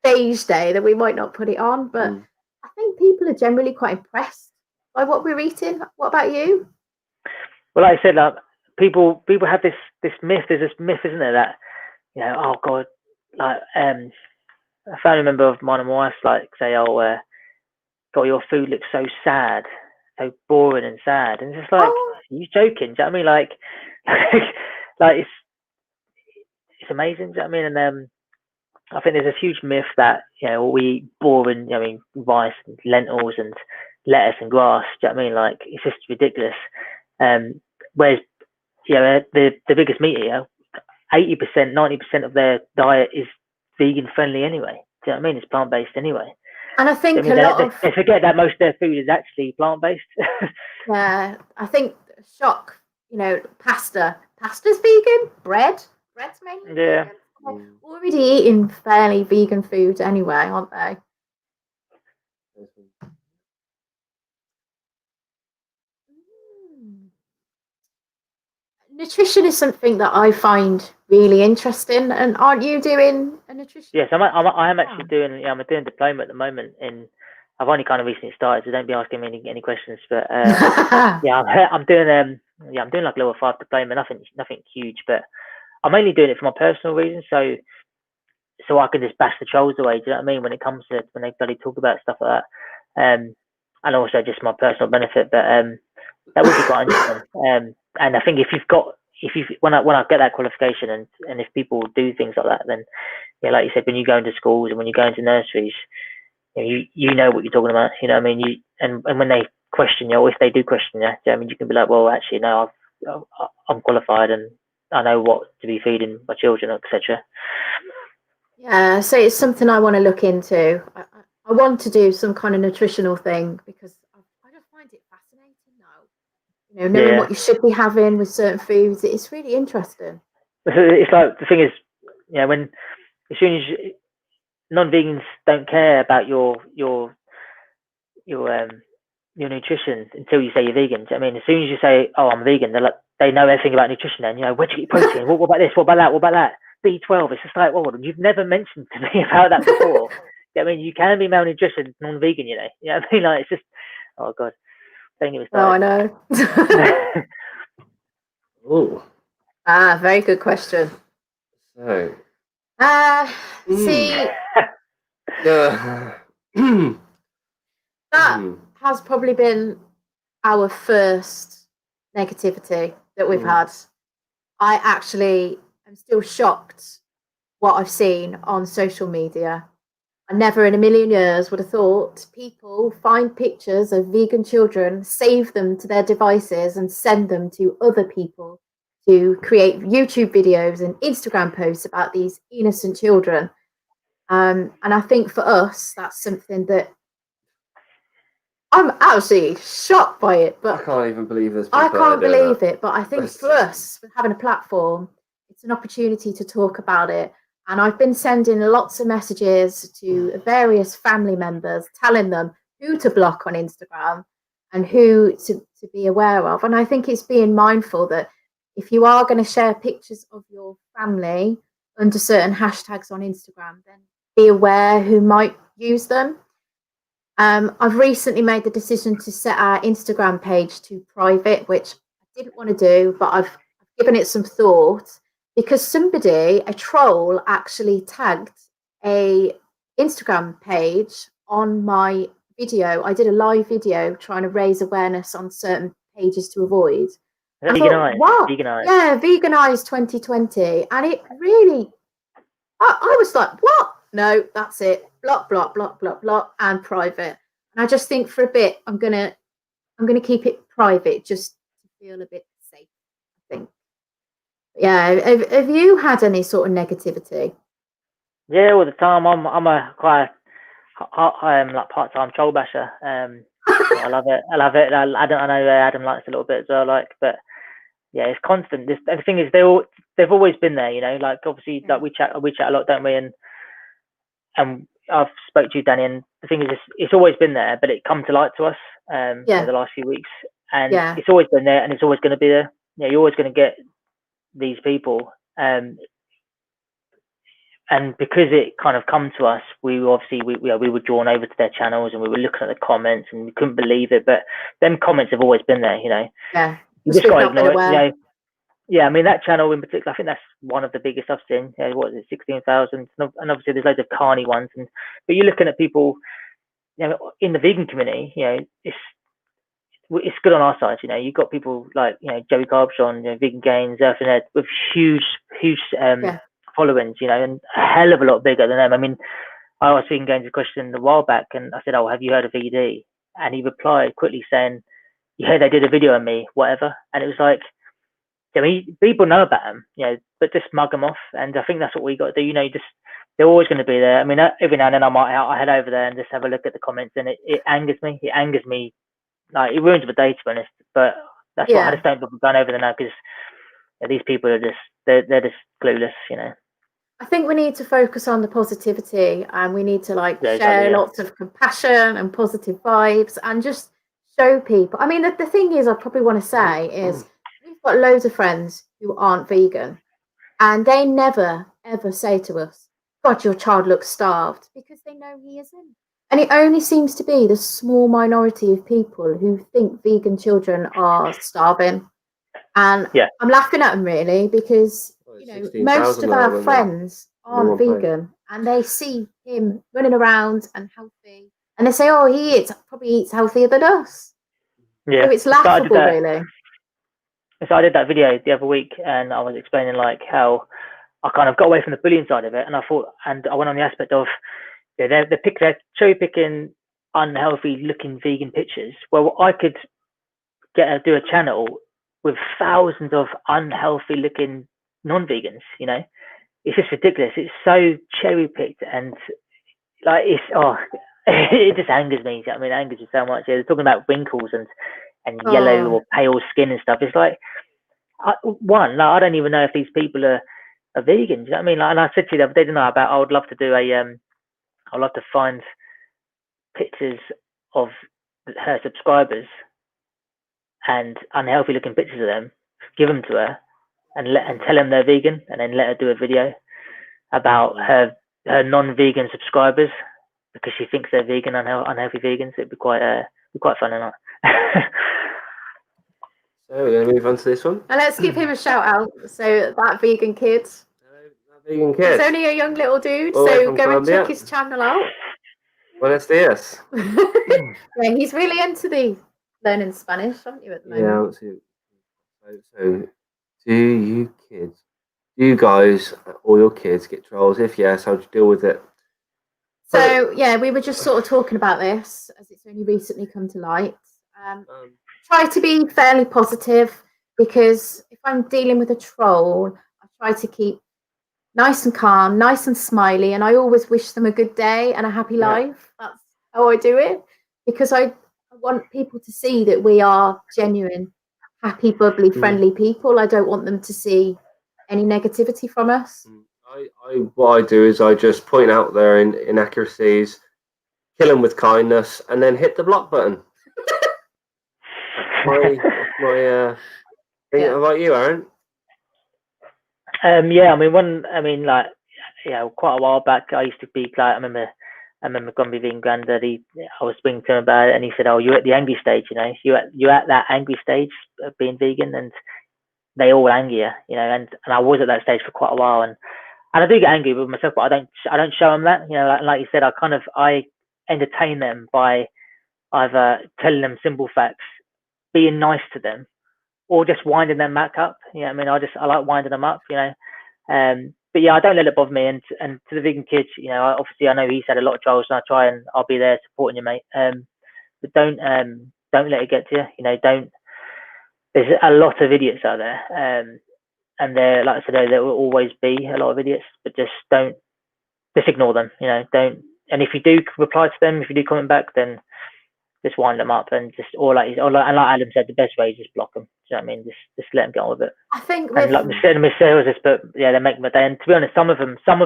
beige day, then we might not put it on. But I think people are generally quite impressed by what we're eating. What about you? Well, like I said, like, people have this myth. There's this myth, isn't there, that, you know, oh God, like a family member of mine and my wife's like say, oh, God, your food looks so sad, so boring and sad, and it's just like, are you joking? Do you know what I mean? Like, like it's amazing. Do you know what I mean? And I think there's a huge myth that, you know, we eat boring, I mean, rice and lentils and lettuce and grass. Do you know what I mean? Like, it's just ridiculous. Whereas, you know, the biggest meat eater, 80%, 90% of their diet is vegan friendly anyway. Do you know what I mean? It's plant based anyway. And I think they forget that most of their food is actually plant based. Yeah, I think shock. You know, pasta's vegan. Bread's mainly vegan. They're already eating fairly vegan food anyway, aren't they? Nutrition is something that I find really interesting. And aren't you doing a nutrition? Yes, I am actually doing. Yeah, I'm doing a diploma at the moment. I've only kind of recently started, so don't be asking me any questions. But yeah, I'm doing I'm doing like a level 5 diploma. Nothing huge, but I'm mainly doing it for my personal reasons. So I can just bash the trolls away. Do you know what I mean? When it comes to when they bloody talk about stuff like that, and also just my personal benefit. But that would be quite interesting. And I think when I get that qualification, and if people do things like that, then yeah, like you said, when you go into schools and when you go into nurseries, you know what you're talking about. You know what I mean? And when they question you, or if they do question you, I mean, you can be like, well, actually, no, I'm qualified and I know what to be feeding my children, etc. Yeah, so it's something I want to look into. I want to do some kind of nutritional thing, because I just find it fascinating now. You know, knowing what you should be having with certain foods, it's really interesting. It's like, the thing is, you know, as soon as non-vegans don't care about your nutrition until you say you're vegan. I mean, as soon as you say, "Oh, I'm vegan," they know everything about nutrition. Then, you know, where do you get protein? what about this? What about that? What about that? B12. It's just like, well, you've never mentioned to me about that before. I mean, you can be malnutrition non-vegan. You know what I mean? Like, it's just, oh God, don't get me started. Oh, I know. Very good question. So, see, that has probably been our first negativity that we've had. I actually am still shocked what I've seen on social media. I never in a million years would have thought people find pictures of vegan children, save them to their devices and send them to other people to create YouTube videos and Instagram posts about these innocent children. And I think for us, that's something that I'm absolutely shocked by it. But I can't even believe this. I can't believe it. But I think for us, having a platform, it's an opportunity to talk about it. And I've been sending lots of messages to various family members, telling them who to block on Instagram and who to be aware of. And I think it's being mindful that if you are going to share pictures of your family under certain hashtags on Instagram, then be aware who might use them. I've recently made the decision to set our Instagram page to private, which I didn't want to do, but I've given it some thought, because a troll actually tagged a Instagram page on my video. I did a live video trying to raise awareness on certain pages to avoid. I thought, wow, yeah, Veganize 2020. And it really, I was like, what? No, that's it. Block, block, block, block, block, and private. And I just think for a bit, I'm gonna keep it private just to feel a bit safe, I think. Yeah, have you had any sort of negativity? Yeah, all the time. I'm a quite like part-time troll basher. I love it. I love it. I know Adam likes a little bit as well. Like, but yeah, it's constant. The thing is, they've always been there. You know, like obviously, like we chat a lot, don't we? And I've spoke to you, Danny, and the thing is, it's always been there, but it come to light to us you know, the last few weeks, and it's always been there, and it's always going to be there. You know, you're always going to get these people, and because it kind of come to us, we obviously we were drawn over to their channels, and we were looking at the comments, and we couldn't believe it. But them comments have always been there, you know. Yeah, you just got to ignore it, you know. Yeah, I mean that channel in particular, I think that's one of the biggest I've seen. You know, what is it, 16,000? And obviously there's loads of carny ones, but you're looking at people, you know, in the vegan community. You know, it's good on our side. You know, you've got people like, you know, Joey Carbshon, you know, Vegan Gains, Earthling Ed, with huge followings. You know, and a hell of a lot bigger than them. I mean, I asked Vegan Gains a question a while back, and I said, "Oh, have you heard of VD?" And he replied quickly saying, "Yeah, they did a video on me, whatever." And it was like, I mean, people know about them, you know, but just mug them off. And I think that's what we got to do. You know, just they're always going to be there. I mean, every now and then I head over there and just have a look at the comments, and it angers me. It angers me, like it ruins the day, to be honest. But that's what I just don't look going over there now, because these people are just they're just clueless, you know. I think we need to focus on the positivity, and we need to share lots of compassion and positive vibes, and just show people. I mean, the thing is, I probably want to say is, we've got loads of friends who aren't vegan, and they never ever say to us, "God, your child looks starved," because they know he isn't. And it only seems to be the small minority of people who think vegan children are starving. And I'm laughing at them, really, because you know, most of our friends aren't vegan, and they see him running around and healthy, and they say, "Oh, he probably eats healthier than us." Yeah, so it's laughable, really. So I did that video the other week, and I was explaining like how I kind of got away from the bullying side of it, and I went on the aspect of they're cherry picking unhealthy looking vegan pictures. Well, I could do a channel with thousands of unhealthy looking non-vegans. You know, it's just ridiculous. It's so cherry picked, and like it just angers me. I mean, it angers you so much. Yeah, they're talking about wrinkles and yellow or pale skin and stuff. It's like, I don't even know if these people are vegans. You know what I mean? Like, and I said to you the other day, didn't I, about I would love to do I'd love to find pictures of her subscribers and unhealthy looking pictures of them, give them to her, and tell them they're vegan, and then let her do a video about her non-vegan subscribers, because she thinks they're vegan, unhealthy vegans. It'd be quite fun, isn't it? So we're going to move on to this one. And let's give him a shout out. So that vegan kid. Vegan kid. He's only a young little dude, so go and check his channel out. Buenos dias. Yeah, he's really into the learning Spanish, aren't you, at the moment? Yeah, so do you guys or your kids get trolls? If yes, how do you deal with it? So yeah, we were just sort of talking about this as it's only recently come to light. Try to be fairly positive, because if I'm dealing with a troll, I try to keep nice and calm, nice and smiley, and I always wish them a good day and a happy life. That's how I do it, because I want people to see that we are genuine, happy, bubbly, friendly people. I don't want them to see any negativity from us. What I do is I just point out their inaccuracies, kill them with kindness, and then hit the block button. my thing. How about you, Aaron? Yeah, quite a while back, I used to be like, I remember Grumpy Vegan Granddaddy. I was speaking to him about it, and he said, "Oh, you're at the angry stage, you know. You're at that angry stage of being vegan, and they all anger you, you know." And I was at that stage for quite a while, and I do get angry with myself, but I don't show them that. You know, like you said, I entertain them by either telling them simple facts, being nice to them, or just winding them back up. You know what I mean? I like winding them up, you know. But yeah, I don't let it bother me. And to the vegan kids, you know, obviously I know he's had a lot of trials, and I'll be there supporting you, mate. But don't let it get to you. You know, don't. There's a lot of idiots out there, and there, like I said, there will always be a lot of idiots. But just ignore them. You know, don't. And if you do reply to them, if you do comment back, then just wind them up and like Adam said, the best way is just block them. Do you know what I mean? Just let them get on with it. I think and like Michelle just put, yeah, they make my day. And to be honest, some of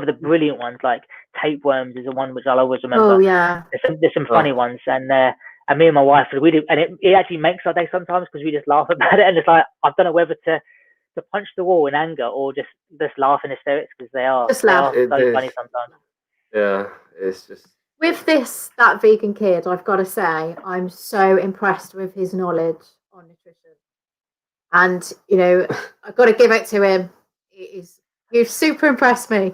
the brilliant ones, like tapeworms, is the one which I'll always remember. Oh yeah. There's some funny ones, and me and my wife, we do, and it actually makes our day sometimes because we just laugh about it, and it's like I don't know whether to punch the wall in anger or just laugh in hysterics because they are so funny sometimes. Yeah, it's just. With that vegan kid, I've got to say, I'm so impressed with his knowledge on nutrition. And, you know, I've got to give it to him. You've super impressed me.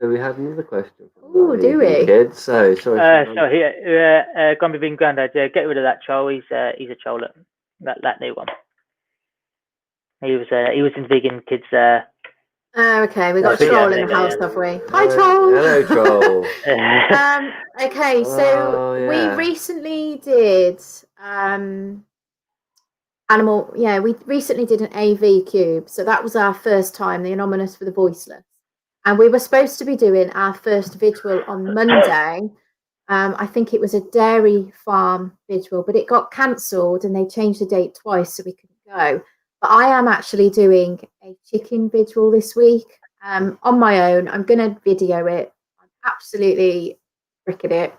So we had another question. Oh, do we? Kids. So sorry. So here, Grumpy Vegan Grandad, get rid of that troll. He's a troll. That new one. He was in Vegan Kids. Okay, we got a troll in the house, have we? Hi, troll. Hello, troll. Okay, so we recently did animal. Yeah, we recently did an AV cube. So that was our first time, the Anonymous for the Voiceless, and we were supposed to be doing our first visual on Monday. I think it was a dairy farm visual, but it got cancelled, and they changed the date twice, so we couldn't go. But I am actually doing a chicken visual this week on my own. I'm going to video it. I'm absolutely freaking it.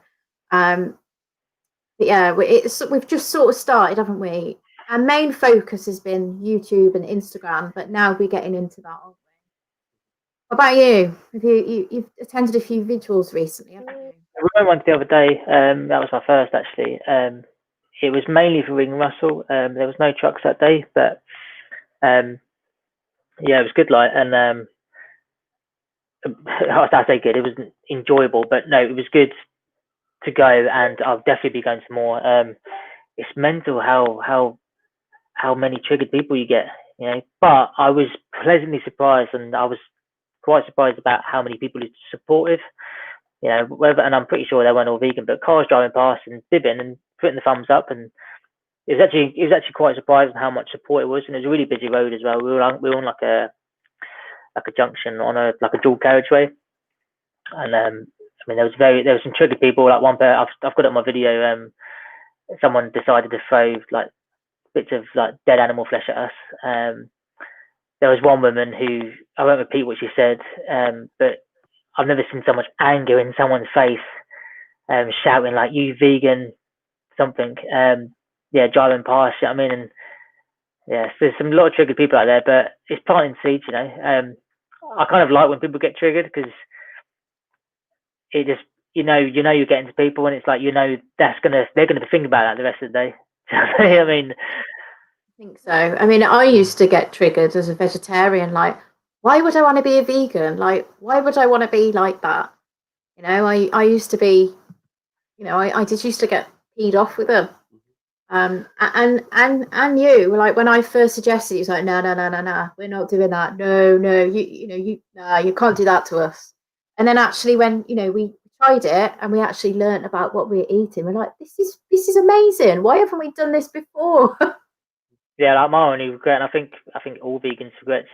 But yeah, we've just sort of started, haven't we? Our main focus has been YouTube and Instagram, but now we're getting into that, aren't we? What about you? You've attended a few visuals recently, haven't you? I went one the other day. That was my first, actually. It was mainly for Ring Russell. There was no trucks that day, but yeah, it was good. And I say good. It was enjoyable, but no, it was good to go, and I'll definitely be going to more. It's mental how many triggered people you get, you know. But I was pleasantly surprised, and I was quite surprised about how many people are supportive. You know, and I'm pretty sure they weren't all vegan, but cars driving past and bibbing and putting the thumbs up, and it was actually quite surprising how much support it was. And it was a really busy road as well. We were on like a junction on a dual carriageway, and I mean there was some triggered people. Like one pair, I've got it on my video. Someone decided to throw like bits of like dead animal flesh at us. There was one woman who, I won't repeat what she said, but I've never seen so much anger in someone's face, shouting like "you vegan" something. Yeah, driving past. You know what I mean? And yeah, there's a lot of triggered people out there, but it's planting seeds, you know. I kind of like when people get triggered because it just, you know you're getting to people, and it's like, you know, they're gonna be thinking about that the rest of the day. I mean, I think so. I mean, I used to get triggered as a vegetarian, like, why would I want to be a vegan? Like, why would I want to be like that? You know, I used to be, you know, I just used to get peed off with them. And you, like, when I first suggested, it was like, no, we're not doing that. No, you can't do that to us. And then actually, when, you know, we tried it and we actually learned about what we were eating, we're like, this is amazing. Why haven't we done this before? Yeah, like my only regret, and I think all vegans' regrets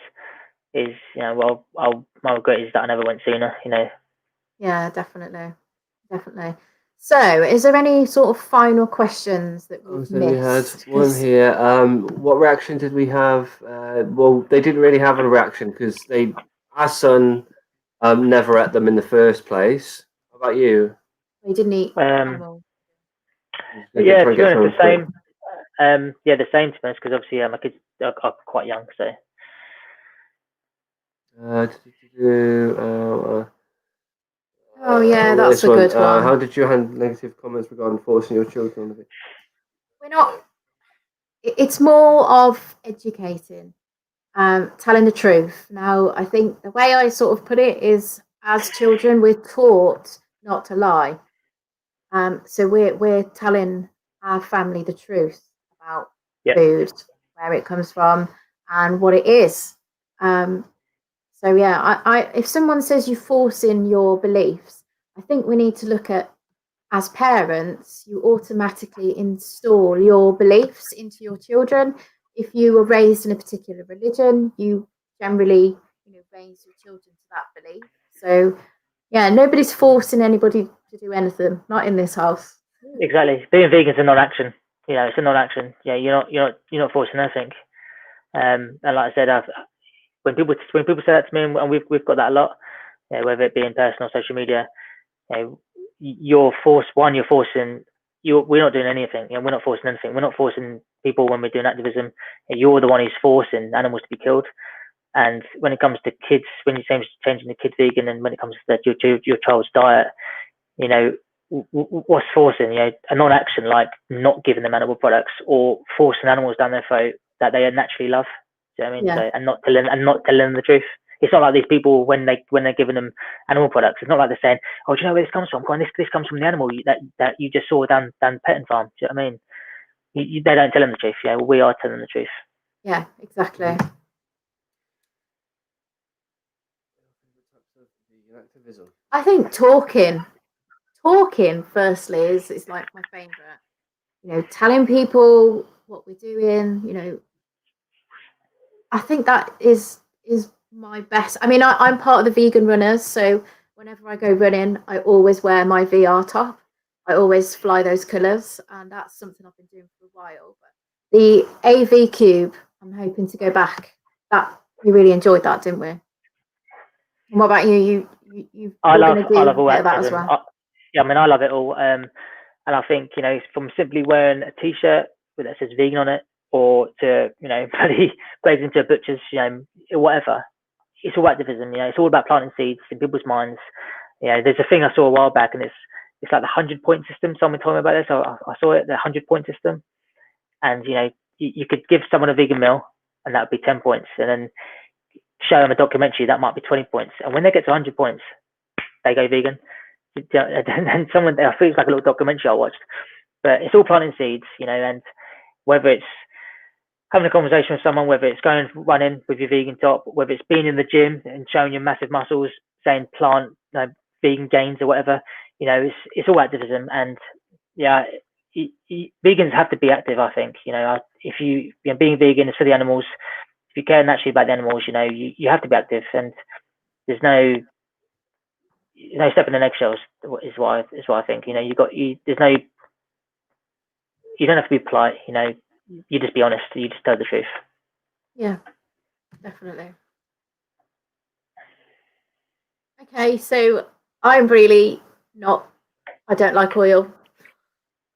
is, you know, my regret is that I never went sooner, you know. Yeah, definitely. So, is there any sort of final questions that we've missed? We had one here. What reaction did we have? Well, they didn't really have a reaction because our son never ate them in the first place. How about you? We didn't eat animal. Yeah, to be honest, the same. The same, to be honest, because obviously my kids are quite young, so. Oh yeah, that's a good one. How did you handle negative comments regarding forcing your children? We're not. It's more of educating. telling the truth. Now, I think the way I sort of put it is, as children, we're taught not to lie. So we're telling our family the truth about food, where it comes from, and what it is. So yeah, I if someone says you force in your beliefs, I think we need to look at, as parents, you automatically install your beliefs into your children. If you were raised in a particular religion, you generally, raise your children to that belief. So yeah, nobody's forcing anybody to do anything, not in this house. Exactly. Being vegan is a non-action. It's a non-action. Yeah, you're not forcing anything. And like I said, when people say that to me, and we've got that a lot, whether it be in person or social media, you're forcing. We're not doing anything. We're not forcing anything. We're not forcing people when we're doing activism. You're the one who's forcing animals to be killed. And when it comes to kids, when you're changing the kid vegan, and when it comes to your child's diet, what's forcing? A non-action like not giving them animal products or forcing animals down their throat that they naturally love. Do you know what I mean? Yeah. So, and not telling them the truth. It's not like these people when they're giving them animal products. It's not like they're saying, "Oh, do you know where this comes from? This comes from the animal that you just saw down the petting farm." Do you know what I mean? They don't tell them the truth. We are telling them the truth. Yeah, exactly. I think talking firstly is like my favorite. Telling people what we're doing. I think that is my best. I mean, I'm part of the vegan runners, so whenever I go running, I always wear my VR top. I always fly those colours, and that's something I've been doing for a while. But the AV Cube, I'm hoping to go back. We really enjoyed that, didn't we? And what about you? I love all that as well. I love it all. And I think from simply wearing a T-shirt that says vegan on it, or to bloody goes into a butcher's, whatever. It's all activism. It's all about planting seeds in people's minds. There's a thing I saw a while back, and it's like the 100-point system. Someone told me about this. So I saw it, the 100-point system, and you could give someone a vegan meal, and that would be 10 points, and then show them a documentary that might be 20 points, and when they get to 100 points, they go vegan. And someone, I think it's like a little documentary I watched, but it's all planting seeds, and whether it's having a conversation with someone, whether it's going running with your vegan top, whether it's being in the gym and showing your massive muscles, saying plant vegan gains or whatever, it's all activism. And yeah, vegans have to be active. I think if being vegan is for the animals. If you care naturally about the animals, you have to be active, and there's no stepping in eggshells. Is what I think. There's no. You don't have to be polite. You just be honest. You just tell the truth. Yeah, definitely. Okay, so I'm really not. I don't like oil.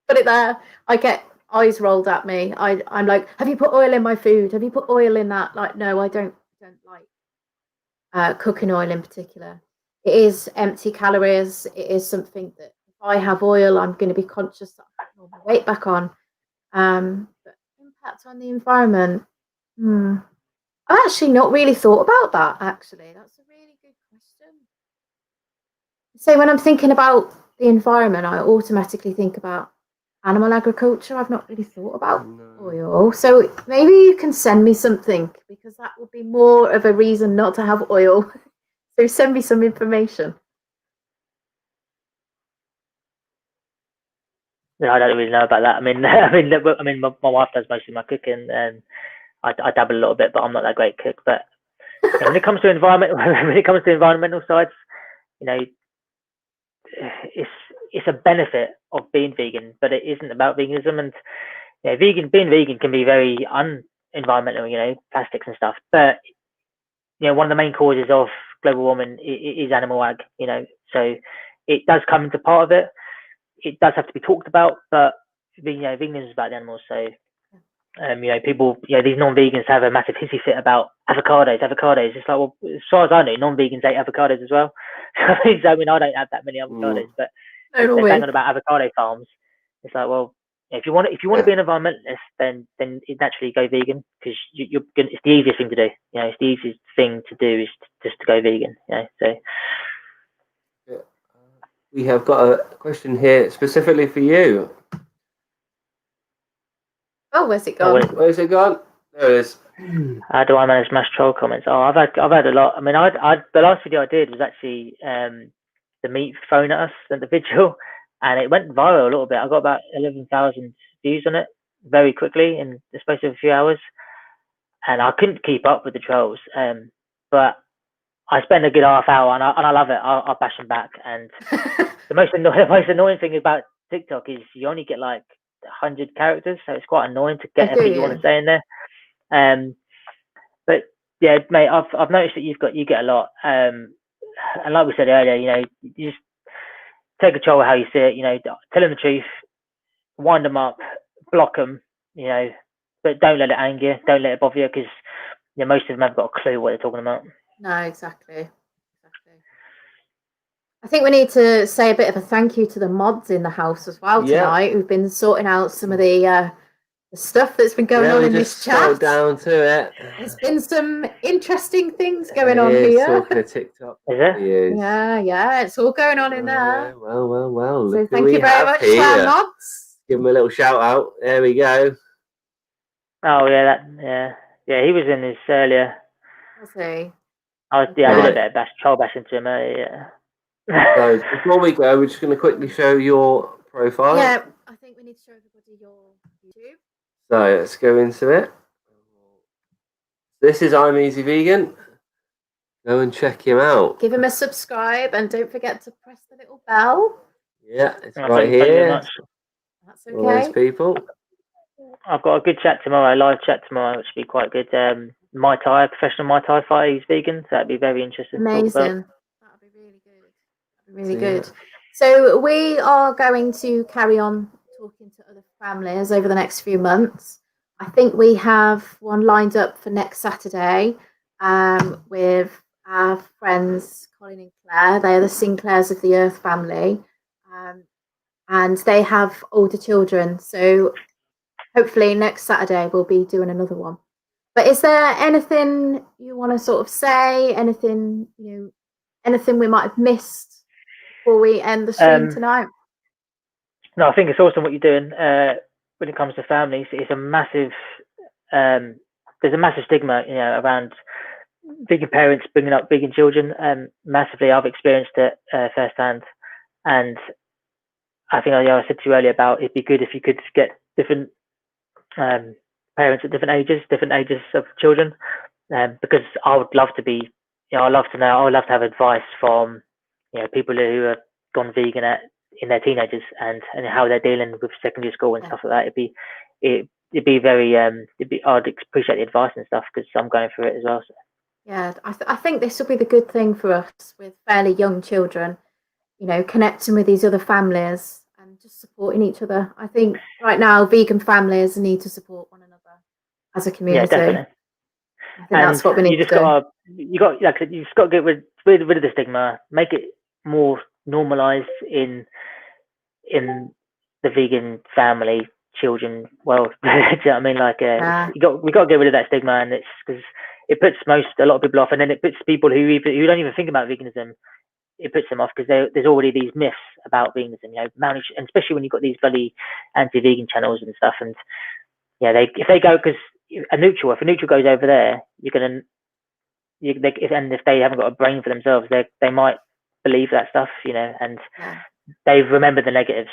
Put it there. I get eyes rolled at me. I'm like, have you put oil in my food? Have you put oil in that? Like, no, I don't like cooking oil in particular. It is empty calories. It is something that if I have oil, I'm going to be conscious that I put my weight back on. But impact on the environment. I've actually not really thought about that, actually. That's a really good question. So when I'm thinking about the environment, I automatically think about animal agriculture. I've not really thought about oil. So maybe you can send me something, because that would be more of a reason not to have oil. So send me some information. No, I don't really know about that. I mean, my wife does most of my cooking, and I dabble a little bit, but I'm not that great cook. But when it comes to environmental sides, it's a benefit of being vegan, but it isn't about veganism. And being vegan can be very unenvironmental, plastics and stuff. But one of the main causes of global warming is animal ag. So it does come into part of it. It does have to be talked about, but veganism is about the animals. So people, these non-vegans have a massive hissy fit about avocados. It's like, well, as far as I know, non-vegans ate avocados as well. I mean, I don't have that many avocados, but they're banging on about avocado farms. It's like, well, if you want to be an environmentalist, then it naturally go vegan, because it's the easiest thing to do. It's the easiest thing to do is just to go vegan. So. We have got a question here specifically for you. Oh, where's it gone? Where's it gone? There it is. How do I manage mass troll comments? Oh, I've had a lot. I mean, the last video I did was actually the meat thrown at us at the vigil, and it went viral a little bit. I got about 11,000 views on it very quickly in the space of a few hours, and I couldn't keep up with the trolls. But I spend a good half hour, and I love it. I'll bash them back. And the most annoying thing about TikTok is you only get like 100 characters, so it's quite annoying to get everything you want to say in there. But yeah, mate, I've noticed that you get a lot. And like we said earlier, you just take control of how you see it. Tell them the truth, wind them up, block them. But don't let it anger you, don't let it bother you, because most of them haven't got a clue what they're talking about. No, exactly. I think we need to say a bit of a thank you to the mods in the house as well tonight, who've been sorting out some of the stuff that's been going on in this chat. Down to it. There's been some interesting things going on here. Talking of TikTok. Is it? Yeah, it's all going on in there. Well. So thank you very much to our mods. Give them a little shout out. There we go. Oh yeah, he was in this earlier. Was he? I did a bit of troll bashing to him earlier. So before we go, we're just going to quickly show your profile. Yeah, I think we need to show everybody your YouTube. So let's go into it. This is ImEasyVegan. Go and check him out. Give him a subscribe, and don't forget to press the little bell. Yeah, it's right here. That's okay. All those people. I've got a good chat tomorrow, live chat tomorrow, which will be quite good. Muay Thai, professional Muay Thai fighter, he's vegan, so that'd be very interesting. Amazing. That'd be really good. Really good. So we are going to carry on talking to other families over the next few months. I think we have one lined up for next Saturday with our friends Colin and Claire. They are the Sinclairs of the Earth family, and they have older children. So hopefully next Saturday we'll be doing another one. But is there anything you want to sort of say? Anything we might have missed before we end the stream tonight? No, I think it's awesome what you're doing. When it comes to families, it's a massive. There's a massive stigma, around vegan parents bringing up vegan children. Massively, I've experienced it firsthand, and I think I said to you earlier about it'd be good if you could get different parents at different ages of children, because I would love to be, I love to know, I would love to have advice from, people who have gone vegan in their teenagers and how they're dealing with secondary school and stuff like that. It'd be very, I'd appreciate the advice and stuff, because I'm going through it as well. So. Yeah, I think this will be the good thing for us with fairly young children, connecting with these other families and just supporting each other. I think right now vegan families need to support one another as a community. Yeah, definitely. I think that's what we need to do. You just got to get rid of the stigma, make it more normalised in the vegan family children. Well, do you know what I mean? We got to get rid of that stigma, and it's because it puts a lot of people off, and then it puts people who don't even think about veganism. It puts them off because there's already these myths about veganism, and especially when you've got these bloody anti-vegan channels and stuff. And if they go, because if a neutral goes over there, and if they haven't got a brain for themselves, they might believe that stuff, and they remember the negatives,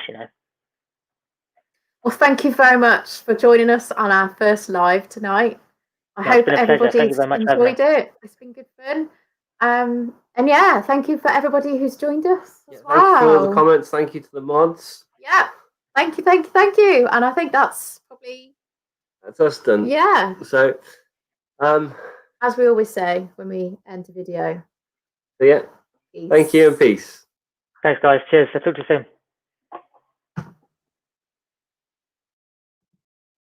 Well, thank you very much for joining us on our first live tonight. I hope everybody's enjoyed it. It's been good fun. And thank you for everybody who's joined us as well. Thank you for all the comments. Thank you to the mods. Yeah, thank you. And I think that's us done. Yeah. So, as we always say when we end a video. So yeah. Peace. Thank you and peace. Thanks, guys. Cheers. I'll talk to you soon.